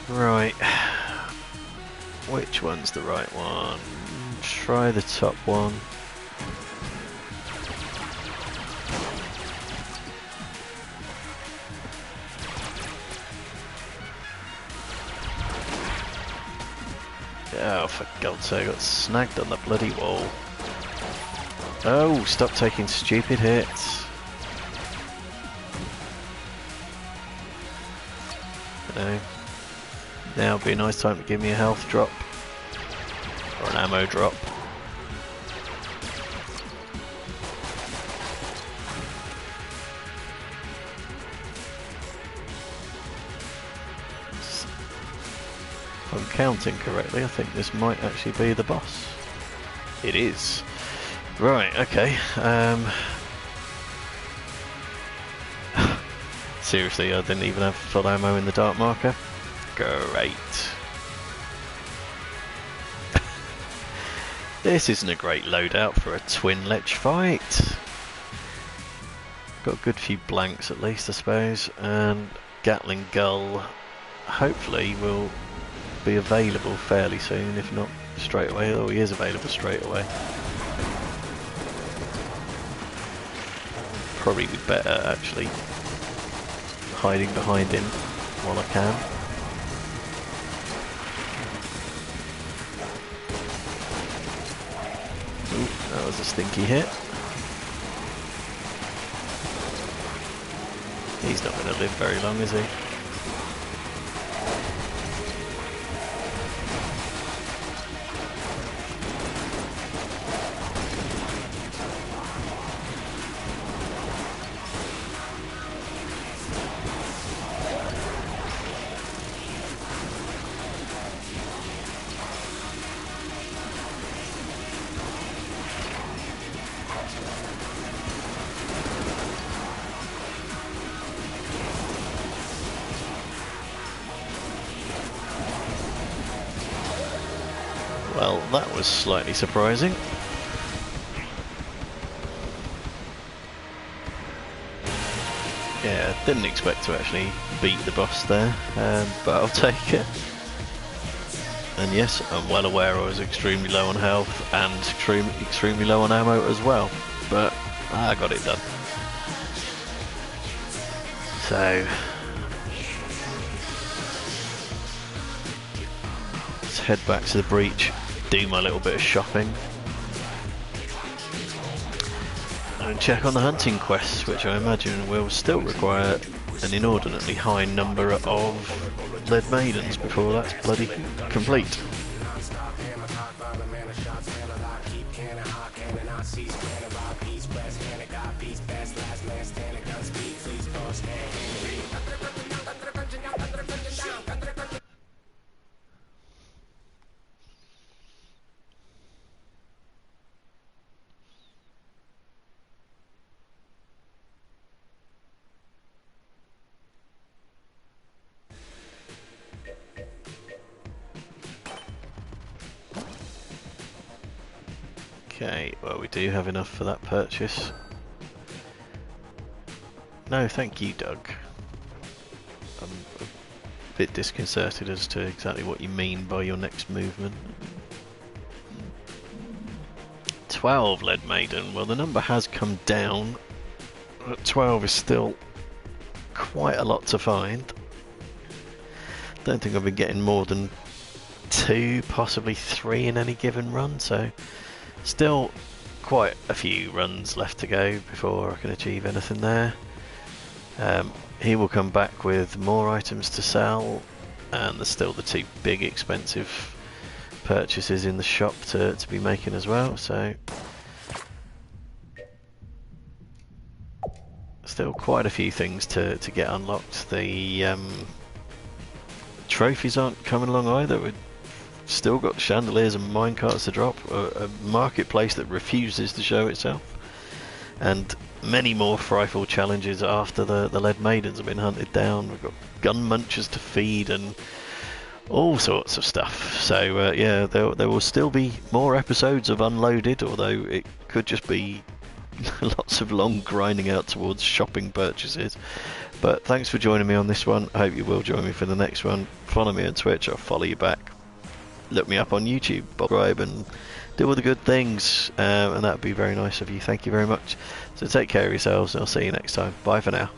Right, which one's the right one? Try the top one. Oh, for God's sake, I got snagged on the bloody wall. Oh, stop taking stupid hits. You know, now would be a nice time to give me a health drop. Or an ammo drop. If I'm counting correctly, I think this might actually be the boss. It is. Right, okay. Seriously, I didn't even have full ammo in the dark marker. Great. This isn't a great loadout for a twin lech fight. got a good few blanks at least, I suppose, and Gatling Gull hopefully will be available fairly soon, if not straight away. Oh, he is available straight away. Probably be better actually hiding behind him while I can. Ooh, that was a stinky hit. He's not going to live very long, is he? Well, that was slightly surprising. Yeah, didn't expect to actually beat the boss there, but I'll take it. And yes, I'm well aware I was extremely low on health and extremely low on ammo as well, but I got it done. So let's head back to the breach, do my little bit of shopping, and check on the hunting quests, which I imagine will still require an inordinately high number of lead maidens before that's bloody complete. Okay, well we do have enough for that purchase. No, thank you, Doug. I'm a bit disconcerted as to exactly what you mean by your next movement. 12 lead maiden. Well, the number has come down, but 12 is still quite a lot to find. Don't think I've been getting more than 2, possibly 3 in any given run, so still quite a few runs left to go before I can achieve anything there. He will come back with more items to sell, and there's still the 2 big expensive purchases in the shop to be making as well, so still quite a few things to get unlocked. The trophies aren't coming along either. We've still got chandeliers and minecarts to drop, a marketplace that refuses to show itself, and many more rifle challenges after the lead maidens have been hunted down. We've got gun munchers to feed and all sorts of stuff. So yeah, there will still be more episodes of Unloaded, although it could just be lots of long grinding out towards shopping purchases. But thanks for joining me on this one. I hope you will join me for the next one. Follow me on Twitch, I'll follow you back. Look me up on YouTube, subscribe and do all the good things, and that would be very nice of you. Thank you very much. So take care of yourselves, and I'll see you next time. Bye for now.